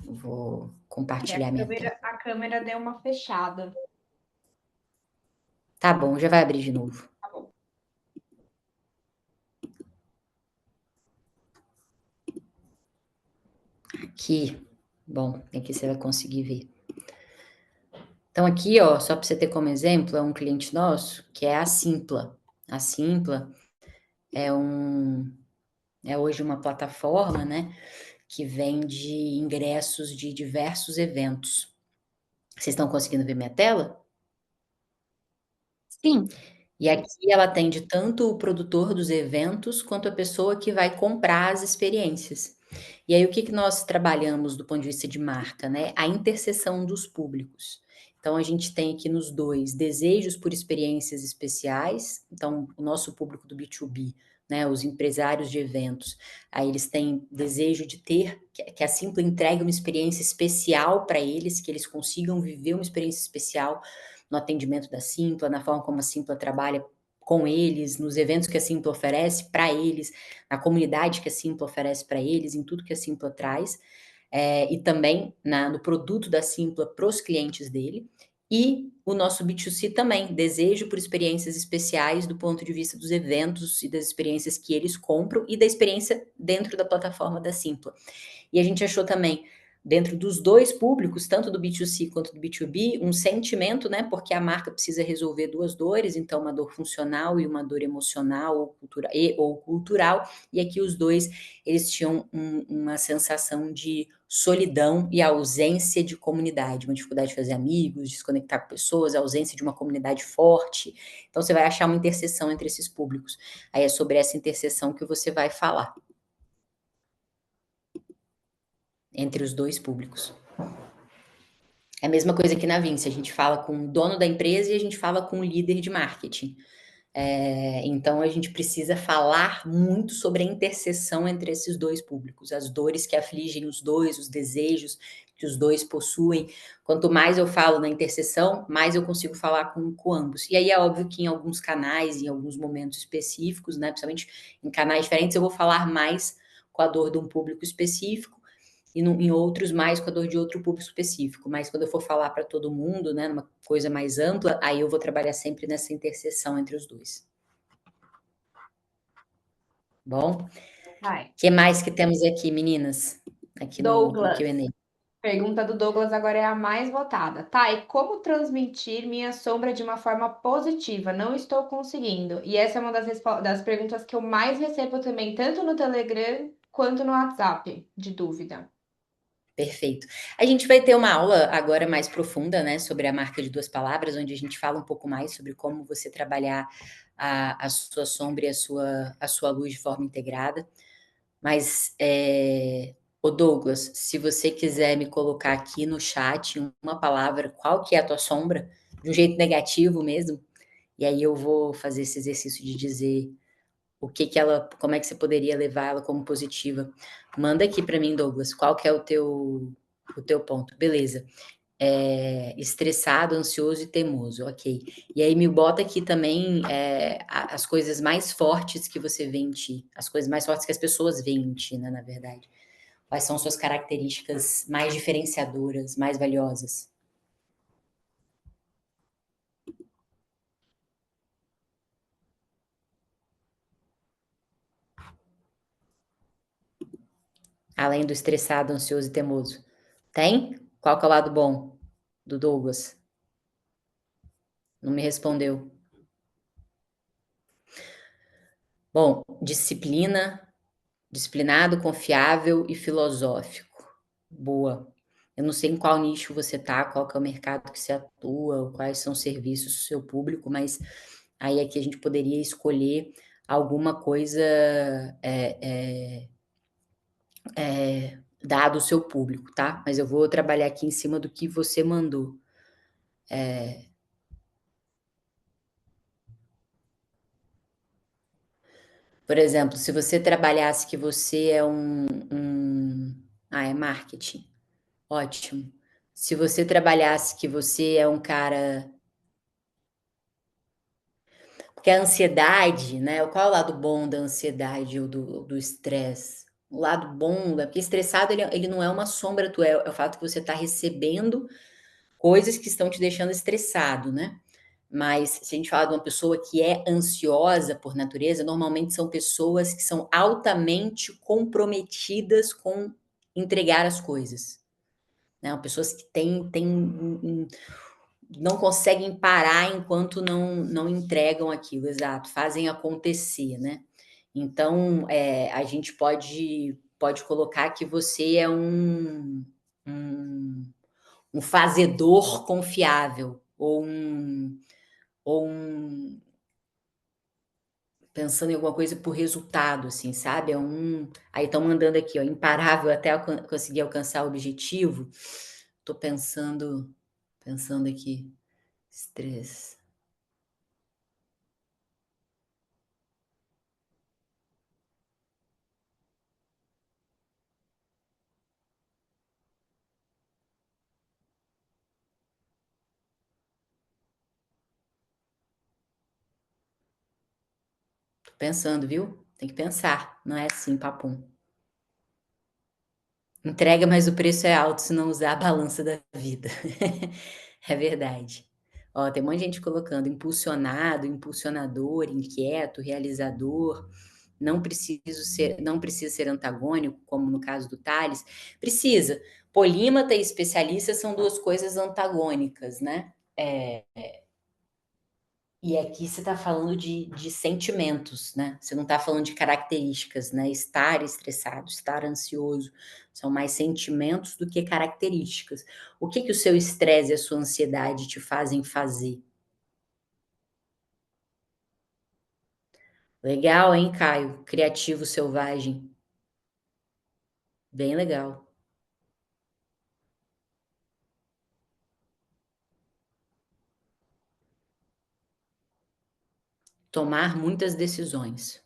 vou compartilhar minha tela. A câmera deu uma fechada. Tá bom, já vai abrir de novo. Tá bom. Aqui, bom, aqui você vai conseguir ver. Então, aqui, ó, só para você ter como exemplo, é um cliente nosso que é a Simpla. A Simpla é hoje uma plataforma, né, que vende ingressos de diversos eventos. Vocês estão conseguindo ver minha tela? Sim. E aqui ela atende tanto o produtor dos eventos quanto a pessoa que vai comprar as experiências. E aí, o que nós trabalhamos do ponto de vista de marca, né? A interseção dos públicos. Então, a gente tem aqui nos dois desejos por experiências especiais. Então, o nosso público do B2B, né? Os empresários de eventos, aí eles têm desejo de ter, que a Simpla entregue uma experiência especial para eles, que eles consigam viver uma experiência especial no atendimento da Simpla, na forma como a Simpla trabalha com eles, nos eventos que a Simpla oferece para eles, na comunidade que a Simpla oferece para eles, em tudo que a Simpla traz, e também no produto da Simpla para os clientes dele. E o nosso B2C também, desejo por experiências especiais do ponto de vista dos eventos e das experiências que eles compram e da experiência dentro da plataforma da Simpla. E a gente achou também, dentro dos dois públicos, tanto do B2C quanto do B2B, um sentimento, né? Porque a marca precisa resolver duas dores, então uma dor funcional e uma dor emocional ou cultural. E aqui os dois, eles tinham uma sensação de solidão e ausência de comunidade, uma dificuldade de fazer amigos, de se conectar com pessoas, a ausência de uma comunidade forte. Então você vai achar uma interseção entre esses públicos. Aí é sobre essa interseção que você vai falar. Entre os dois públicos. É a mesma coisa que na Vinci, a gente fala com o dono da empresa e a gente fala com o líder de marketing. Então, a gente precisa falar muito sobre a interseção entre esses dois públicos, as dores que afligem os dois, os desejos que os dois possuem. Quanto mais eu falo na interseção, mais eu consigo falar com ambos. E aí é óbvio que em alguns canais, em alguns momentos específicos, né, principalmente em canais diferentes, eu vou falar mais com a dor de um público específico, e em outros mais com a dor de outro público específico. Mas quando eu for falar para todo mundo, né, numa coisa mais ampla, aí eu vou trabalhar sempre nessa interseção entre os dois. Bom? O que mais que temos aqui, meninas? Aqui no Douglas. Q&A. Pergunta do Douglas agora é a mais votada. Thay, como transmitir minha sombra de uma forma positiva? Não estou conseguindo. E essa é uma das perguntas que eu mais recebo também, tanto no Telegram quanto no WhatsApp, de dúvida. Perfeito. A gente vai ter uma aula agora mais profunda, né, sobre a marca de duas palavras, onde a gente fala um pouco mais sobre como você trabalhar a sua sombra e a sua luz de forma integrada. Mas, ô Douglas, se você quiser me colocar aqui no chat uma palavra, qual que é a tua sombra, de um jeito negativo mesmo, e aí eu vou fazer esse exercício de dizer como é que você poderia levar ela como positiva. Manda aqui para mim, Douglas, qual que é o teu ponto. Beleza. Estressado, ansioso e teimoso, ok. E aí me bota aqui também as coisas mais fortes que você vê em ti, as coisas mais fortes que as pessoas veem em ti, né, na verdade. Quais são suas características mais diferenciadoras, mais valiosas? Além do estressado, ansioso e teimoso. Tem? Qual que é o lado bom do Douglas? Não me respondeu. Bom, disciplinado, confiável e filosófico. Boa. Eu não sei em qual nicho você tá, qual que é o mercado que você atua, quais são os serviços do seu público, mas aí aqui a gente poderia escolher alguma coisa dado o seu público, tá? Mas eu vou trabalhar aqui em cima do que você mandou. Por exemplo, se você trabalhasse que você é é marketing. Ótimo. Se você trabalhasse que você é um cara. Porque a ansiedade, né? Qual é o lado bom da ansiedade ou do estresse? O lado bom, porque estressado ele não é uma sombra tua, é o fato que você está recebendo coisas que estão te deixando estressado, né? Mas se a gente fala de uma pessoa que é ansiosa por natureza, normalmente são pessoas que são altamente comprometidas com entregar as coisas. Né? Pessoas que não conseguem parar enquanto não entregam aquilo, exato, fazem acontecer, né? Então, a gente pode colocar que você é um fazedor confiável, ou pensando em alguma coisa por resultado, assim, sabe? Aí estão mandando aqui, ó, imparável até conseguir alcançar o objetivo. Tô pensando aqui, estresse. Tô pensando, viu? Tem que pensar, não é assim, papum. Entrega, mas o preço é alto se não usar a balança da vida. É verdade. Ó, tem um monte de gente colocando impulsionado, impulsionador, inquieto, realizador. Não precisa ser antagônico, como no caso do Tales. Precisa. Polímata e especialista são duas coisas antagônicas, né? E aqui você está falando de sentimentos, né? Você não está falando de características, né? Estar estressado, estar ansioso, são mais sentimentos do que características. O que o seu estresse e a sua ansiedade te fazem fazer? Legal, hein, Caio? Criativo selvagem. Bem legal. Tomar muitas decisões.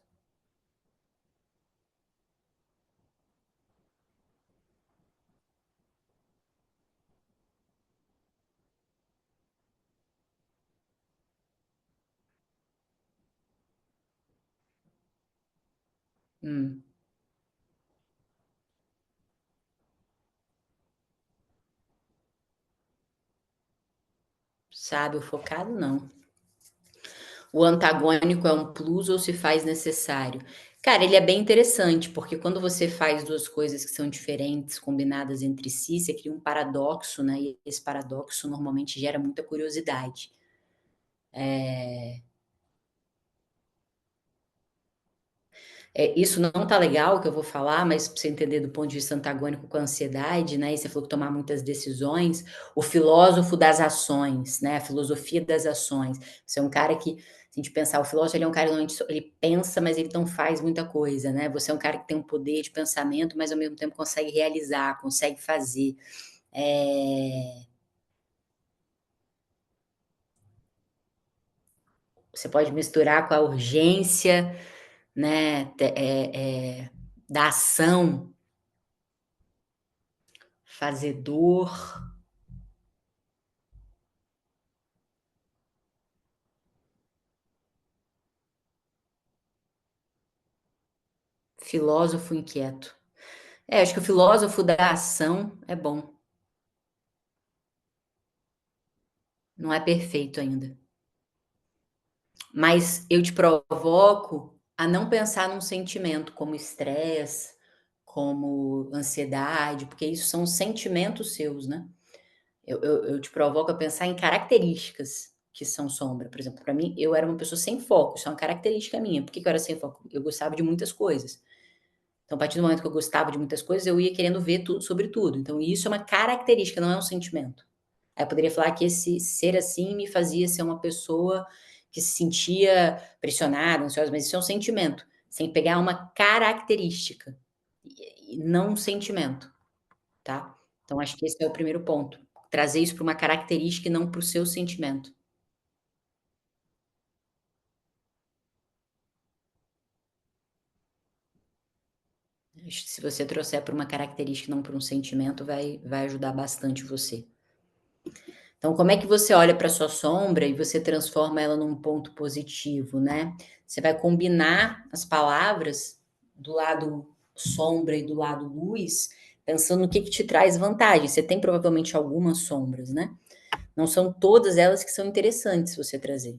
Hum. Sábio focado, não. O antagônico é um plus ou se faz necessário? Cara, ele é bem interessante, porque quando você faz duas coisas que são diferentes, combinadas entre si, você cria um paradoxo, né? E esse paradoxo normalmente gera muita curiosidade. Isso não tá legal que eu vou falar, mas para você entender do ponto de vista antagônico com a ansiedade, né? E você falou que tomar muitas decisões, o filósofo das ações, né? A filosofia das ações. Você é um cara que, se a gente pensar, o filósofo ele é um cara que normalmente ele pensa, mas ele não faz muita coisa, né? Você é um cara que tem um poder de pensamento, mas ao mesmo tempo consegue realizar, consegue fazer. Você pode misturar com a urgência, né? Da ação, fazedor. Filósofo inquieto. Acho que o filósofo da ação é bom. Não é perfeito ainda. Mas eu te provoco a não pensar num sentimento como estresse, como ansiedade, porque isso são sentimentos seus, né? Eu te provoco a pensar em características que são sombra. Por exemplo, para mim, eu era uma pessoa sem foco, isso é uma característica minha. Por que eu era sem foco? Eu gostava de muitas coisas. Então, a partir do momento que eu gostava de muitas coisas, eu ia querendo ver tudo sobre tudo. Então, isso é uma característica, não é um sentimento. Aí eu poderia falar que esse ser assim me fazia ser uma pessoa que se sentia pressionada, ansiosa, mas isso é um sentimento. Sem pegar uma característica, e não um sentimento, tá? Então, acho que esse é o primeiro ponto. Trazer isso para uma característica e não para o seu sentimento. Acho que se você trouxer para uma característica e não para um sentimento, vai ajudar bastante você. Então, como é que você olha para sua sombra e você transforma ela num ponto positivo, né? Você vai combinar as palavras do lado sombra e do lado luz, pensando no que te traz vantagem. Você tem provavelmente algumas sombras, né? Não são todas elas que são interessantes você trazer.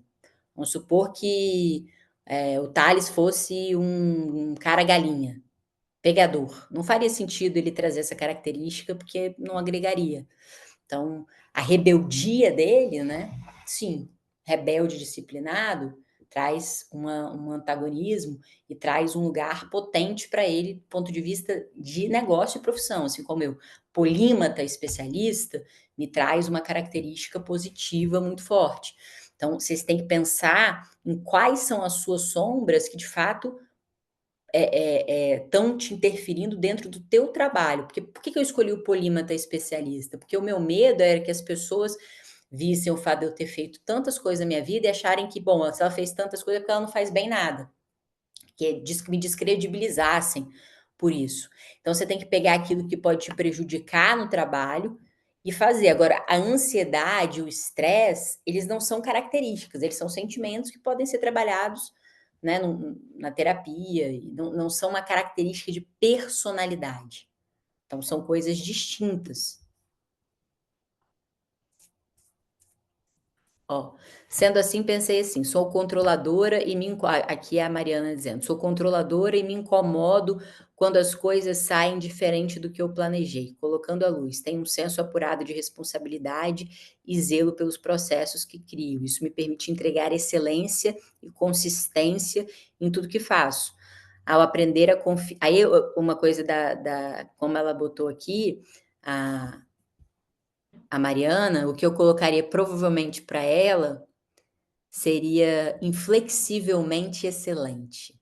Vamos supor que o Thales fosse um cara galinha. pegador. Não faria sentido ele trazer essa característica, porque não agregaria. Então, a rebeldia dele, né? Sim, rebelde disciplinado, traz um antagonismo e traz um lugar potente para ele, do ponto de vista de negócio e profissão, assim como eu, polímata especialista, me traz uma característica positiva muito forte. Então, vocês têm que pensar em quais são as suas sombras que, de fato, estão te interferindo dentro do teu trabalho. Porque, por que eu escolhi o polímata especialista? Porque o meu medo era que as pessoas vissem o fato de eu ter feito tantas coisas na minha vida e acharem que, bom, se ela fez tantas coisas é porque ela não faz bem nada. Que me descredibilizassem por isso. Então, você tem que pegar aquilo que pode te prejudicar no trabalho e fazer. Agora, a ansiedade, o estresse, eles não são características, eles são sentimentos que podem ser trabalhados, né, na terapia, e não são uma característica de personalidade. Então, são coisas distintas. Ó, sendo assim, pensei assim, sou controladora e aqui é a Mariana dizendo, sou controladora e me incomodo quando as coisas saem diferente do que eu planejei, colocando à luz. Tenho um senso apurado de responsabilidade e zelo pelos processos que crio. Isso me permite entregar excelência e consistência em tudo que faço. Ao aprender a confiar... Aí, uma coisa como ela botou aqui, a Mariana, o que eu colocaria provavelmente para ela seria inflexivelmente excelente.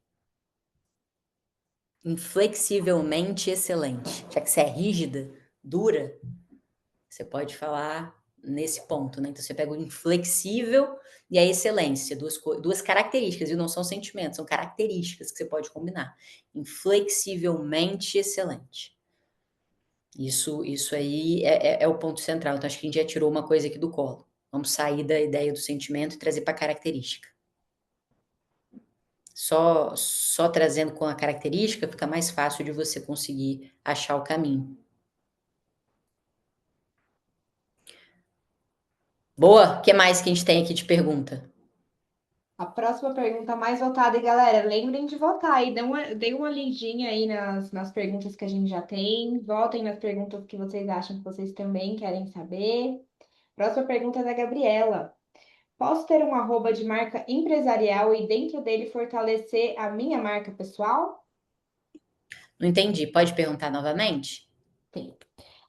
Inflexivelmente excelente. Já que você é rígida, dura, você pode falar nesse ponto, né? Então você pega o inflexível e a excelência, duas características, e não são sentimentos, são características que você pode combinar. Inflexivelmente excelente. Isso aí é o ponto central. Então, acho que a gente já tirou uma coisa aqui do colo. Vamos sair da ideia do sentimento e trazer para a característica. Só trazendo com a característica fica mais fácil de você conseguir achar o caminho. Boa? O que mais que a gente tem aqui de pergunta? A próxima pergunta mais votada, e galera, lembrem de votar aí, dê uma lidinha aí nas perguntas que a gente já tem, votem nas perguntas que vocês acham que vocês também querem saber. Próxima pergunta é da Gabriela. Posso ter um arroba de marca empresarial e dentro dele fortalecer a minha marca pessoal? Não entendi. Pode perguntar novamente? Tem.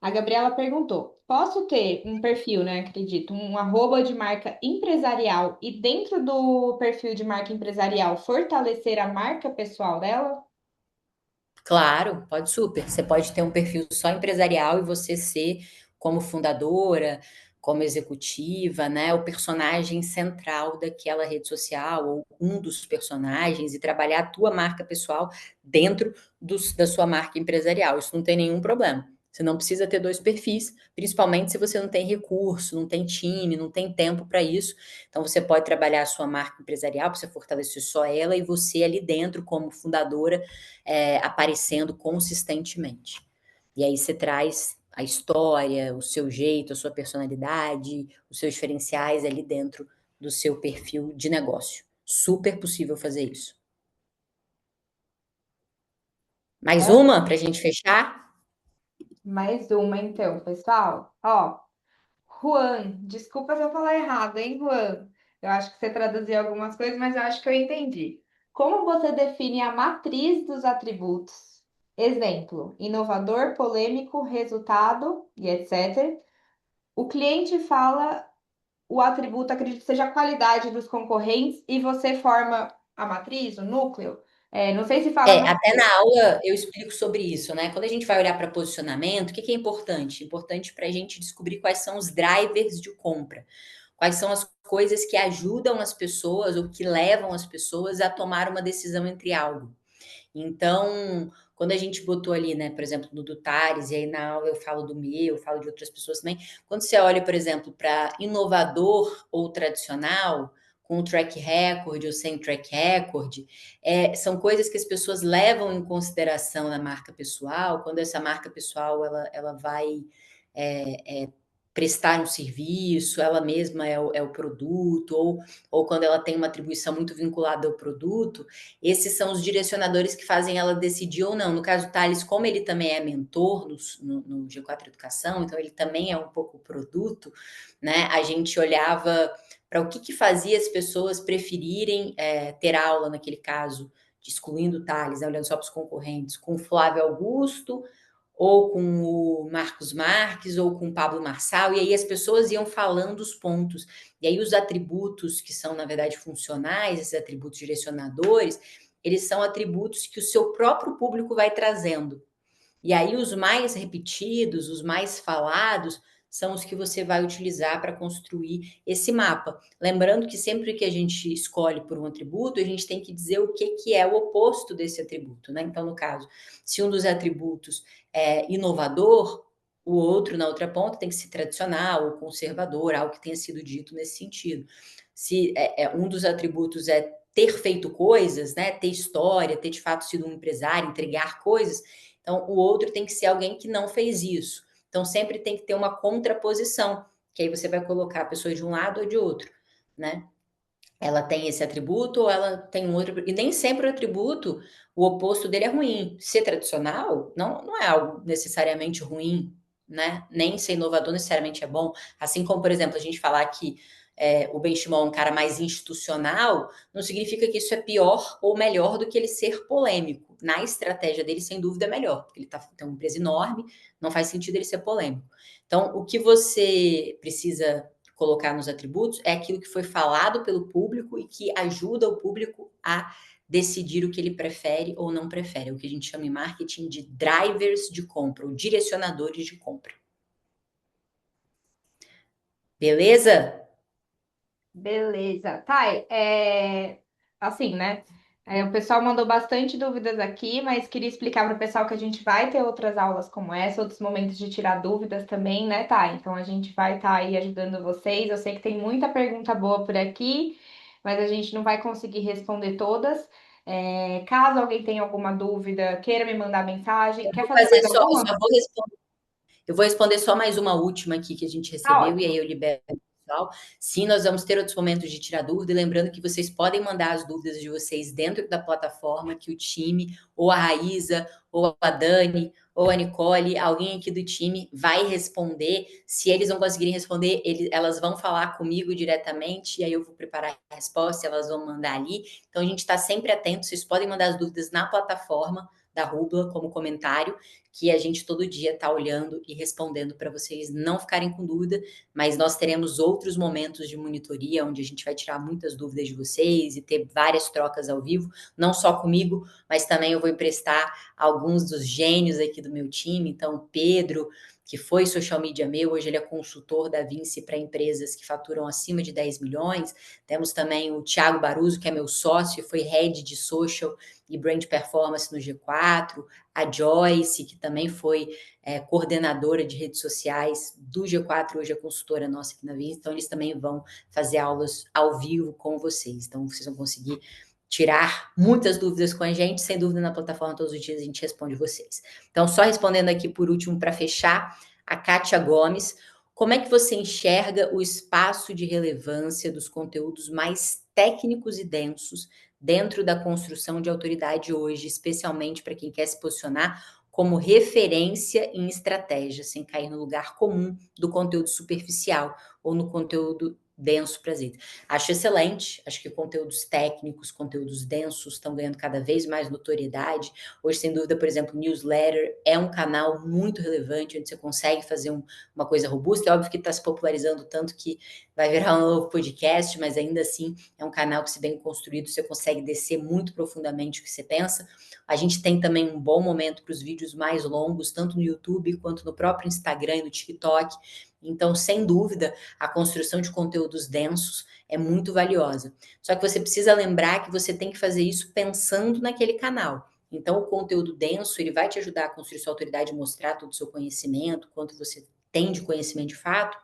A Gabriela perguntou: posso ter um perfil, né? Acredito, um arroba de marca empresarial e dentro do perfil de marca empresarial fortalecer a marca pessoal dela? Claro, pode super. Você pode ter um perfil só empresarial e você ser como fundadora, como executiva, né, o personagem central daquela rede social ou um dos personagens e trabalhar a tua marca pessoal dentro da sua marca empresarial. Isso não tem nenhum problema. Você não precisa ter dois perfis, principalmente se você não tem recurso, não tem time, não tem tempo para isso. Então, você pode trabalhar a sua marca empresarial para você fortalecer só ela e você ali dentro, como fundadora, aparecendo consistentemente. E aí você traz a história, o seu jeito, a sua personalidade, os seus diferenciais ali dentro do seu perfil de negócio. Super possível fazer isso. Mais É, uma para a gente fechar? mais uma, então, pessoal. Ó, Juan, desculpa se eu falar errado, hein, Juan? Eu acho que você traduziu algumas coisas, mas eu acho que eu entendi. Como você define a matriz dos atributos? Exemplo: inovador, polêmico, resultado e etc. O cliente fala o atributo, acredito que seja a qualidade dos concorrentes, e você forma a matriz, o núcleo. Não sei se fala Até núcleo. na aula eu explico sobre isso, né? Quando a gente vai olhar para posicionamento, o que é importante? Importante para a gente descobrir quais são os drivers de compra. Quais são as coisas que ajudam as pessoas ou que levam as pessoas a tomar uma decisão entre algo. Então, quando a gente botou ali, né, por exemplo, no do Tales, e aí na aula eu falo do meu, eu falo de outras pessoas também, quando você olha, por exemplo, para inovador ou tradicional, com track record ou sem track record, são coisas que as pessoas levam em consideração na marca pessoal, quando essa marca pessoal ela vai prestar um serviço, ela mesma é o produto, ou quando ela tem uma atribuição muito vinculada ao produto, esses são os direcionadores que fazem ela decidir ou não. No caso do Thales, como ele também é mentor no G4 Educação, então ele também é um pouco produto, né? A gente olhava para o que fazia as pessoas preferirem ter aula, naquele caso, excluindo o Thales, né, olhando só para os concorrentes, com o Flávio Augusto, ou com o Marcos Marques, ou com o Pablo Marçal, e aí as pessoas iam falando os pontos. E aí os atributos que são, na verdade, funcionais, esses atributos direcionadores, eles são atributos que o seu próprio público vai trazendo. E aí os mais repetidos, os mais falados, são os que você vai utilizar para construir esse mapa. Lembrando que sempre que a gente escolhe por um atributo, a gente tem que dizer o que é o oposto desse atributo, né? Então, no caso, se um dos atributos é inovador, o outro, na outra ponta, tem que ser tradicional ou conservador, algo que tenha sido dito nesse sentido. Se um dos atributos é ter feito coisas, né? Ter história, ter de fato sido um empresário, entregar coisas, então o outro tem que ser alguém que não fez isso. Então, sempre tem que ter uma contraposição, que aí você vai colocar a pessoa de um lado ou de outro, né? Ela tem esse atributo ou ela tem um outro. E nem sempre o atributo, o oposto dele é ruim. Ser tradicional não é algo necessariamente ruim, né? Nem ser inovador necessariamente é bom. Assim como, por exemplo, a gente falar que o Benchimol é um cara mais institucional, não significa que isso é pior ou melhor do que ele ser polêmico. Na estratégia dele, sem dúvida, é melhor, porque ele tem uma empresa enorme, não faz sentido ele ser polêmico. Então, o que você precisa colocar nos atributos é aquilo que foi falado pelo público e que ajuda o público a decidir o que ele prefere ou não prefere. É o que a gente chama em marketing de drivers de compra, ou direcionadores de compra. Beleza? Beleza. Thay, assim, né? O pessoal mandou bastante dúvidas aqui, mas queria explicar para o pessoal que a gente vai ter outras aulas como essa, outros momentos de tirar dúvidas também, né, Thay? Então a gente vai estar aí ajudando vocês. Eu sei que tem muita pergunta boa por aqui, mas a gente não vai conseguir responder todas. Caso alguém tenha alguma dúvida, queira me mandar mensagem. Quer fazer mais alguma? Eu vou responder só mais uma última aqui que a gente Tá recebeu, e aí ótimo. eu libero o pessoal. Sim, nós vamos ter outros momentos de tirar dúvida, e lembrando que vocês podem mandar as dúvidas de vocês dentro da plataforma, que o time, ou a Raíza, ou a Dani, ou a Nicole, alguém aqui do time vai responder. Se eles não conseguirem responder, elas vão falar comigo diretamente, e aí eu vou preparar a resposta, elas vão mandar ali. Então a gente está sempre atento, vocês podem mandar as dúvidas na plataforma da Rubla como comentário, que a gente todo dia está olhando e respondendo para vocês não ficarem com dúvida, mas nós teremos outros momentos de monitoria onde a gente vai tirar muitas dúvidas de vocês e ter várias trocas ao vivo, não só comigo, mas também eu vou emprestar alguns dos gênios aqui do meu time. Então, o Pedro, que foi social media meu, hoje ele é consultor da Vinci para empresas que faturam acima de 10 milhões. Temos também o Thiago Baruso, que é meu sócio, foi head de social e brand performance no G4, a Joyce, que também foi coordenadora de redes sociais do G4, hoje é consultora nossa aqui na Vinci, então eles também vão fazer aulas ao vivo com vocês, então vocês vão conseguir tirar muitas dúvidas com a gente, sem dúvida na plataforma todos os dias a gente responde vocês. Então, só respondendo aqui por último para fechar, a Kátia Gomes, como é que você enxerga o espaço de relevância dos conteúdos mais técnicos e densos dentro da construção de autoridade hoje, especialmente para quem quer se posicionar como referência em estratégia, sem cair no lugar comum do conteúdo superficial ou no conteúdo denso para gente? Acho excelente, acho que conteúdos técnicos, conteúdos densos estão ganhando cada vez mais notoriedade. Hoje, sem dúvida, por exemplo, newsletter é um canal muito relevante, onde você consegue fazer uma coisa robusta. É óbvio que está se popularizando tanto que vai virar um novo podcast, mas ainda assim é um canal que, se bem construído, você consegue descer muito profundamente o que você pensa. A gente tem também um bom momento para os vídeos mais longos, tanto no YouTube quanto no próprio Instagram e no TikTok. Então, sem dúvida, a construção de conteúdos densos é muito valiosa. Só que você precisa lembrar que você tem que fazer isso pensando naquele canal. Então, o conteúdo denso, ele vai te ajudar a construir sua autoridade, mostrar todo o seu conhecimento, quanto você tem de conhecimento de fato.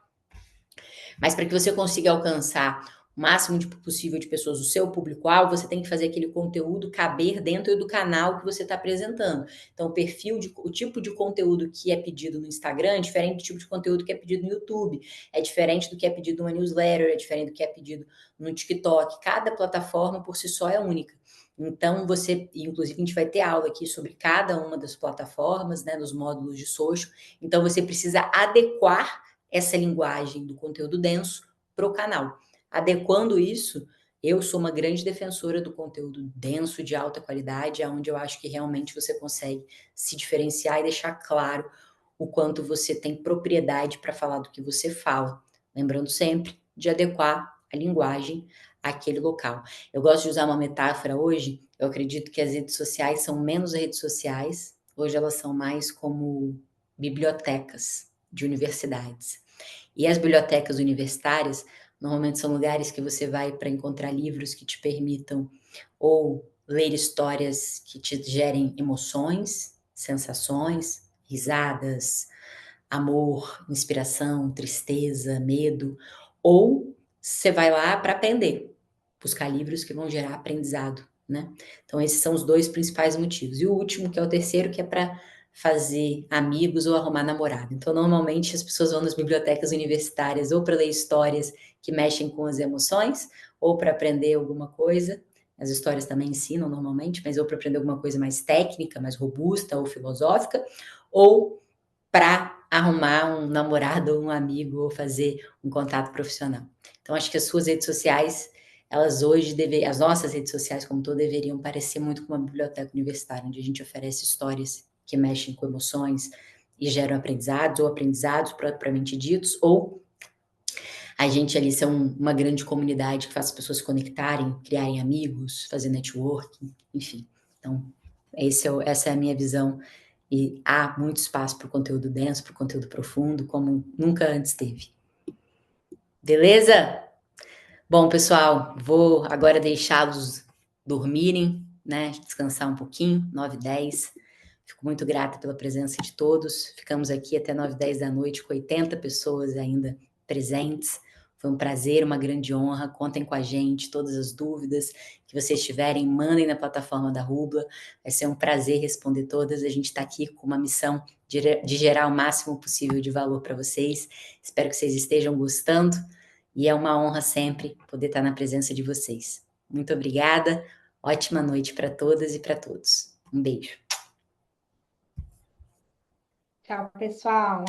Mas para que você consiga alcançar o máximo possível de pessoas, o seu público-alvo, você tem que fazer aquele conteúdo caber dentro do canal que você está apresentando. Então, o tipo de conteúdo que é pedido no Instagram é diferente do tipo de conteúdo que é pedido no YouTube, é diferente do que é pedido numa newsletter, é diferente do que é pedido no TikTok. Cada plataforma por si só é única. Então, inclusive, a gente vai ter aula aqui sobre cada uma das plataformas, né, nos módulos de social. Então, você precisa adequar essa linguagem do conteúdo denso para o canal. Adequando isso, eu sou uma grande defensora do conteúdo denso, de alta qualidade, onde eu acho que realmente você consegue se diferenciar e deixar claro o quanto você tem propriedade para falar do que você fala. Lembrando sempre de adequar a linguagem àquele local. Eu gosto de usar uma metáfora hoje, eu acredito que as redes sociais são menos redes sociais, hoje elas são mais como bibliotecas de universidades. E as bibliotecas universitárias normalmente são lugares que você vai para encontrar livros que te permitam ou ler histórias que te gerem emoções, sensações, risadas, amor, inspiração, tristeza, medo, ou você vai lá para aprender, buscar livros que vão gerar aprendizado, né? Então esses são os dois principais motivos. E o último, que é o terceiro, que é para fazer amigos ou arrumar namorado. Então normalmente as pessoas vão nas bibliotecas universitárias ou para ler histórias que mexem com as emoções, ou para aprender alguma coisa. As histórias também ensinam normalmente, mas ou para aprender alguma coisa mais técnica, mais robusta ou filosófica, ou para arrumar um namorado ou um amigo ou fazer um contato profissional. Então, acho que as suas redes sociais, elas hoje as nossas redes sociais como todo, deveriam parecer muito com uma biblioteca universitária, onde a gente oferece histórias que mexem com emoções e geram aprendizados, ou aprendizados propriamente ditos, ou a gente ali ser uma grande comunidade que faz as pessoas se conectarem, criarem amigos, fazer networking, enfim. Então, essa é a minha visão. E há muito espaço para o conteúdo denso, para o conteúdo profundo, como nunca antes teve. Beleza? Bom, pessoal, vou agora deixá-los dormirem, né? Descansar um pouquinho, 9h10. Fico muito grata pela presença de todos. Ficamos aqui até 9h10 da noite, com 80 pessoas ainda presentes. Foi um prazer, uma grande honra. Contem com a gente, todas as dúvidas que vocês tiverem, mandem na plataforma da Rubla. Vai ser um prazer responder todas. A gente está aqui com uma missão de gerar o máximo possível de valor para vocês. Espero que vocês estejam gostando. E é uma honra sempre poder estar na presença de vocês. Muito obrigada. Ótima noite para todas e para todos. Um beijo. Tchau, pessoal.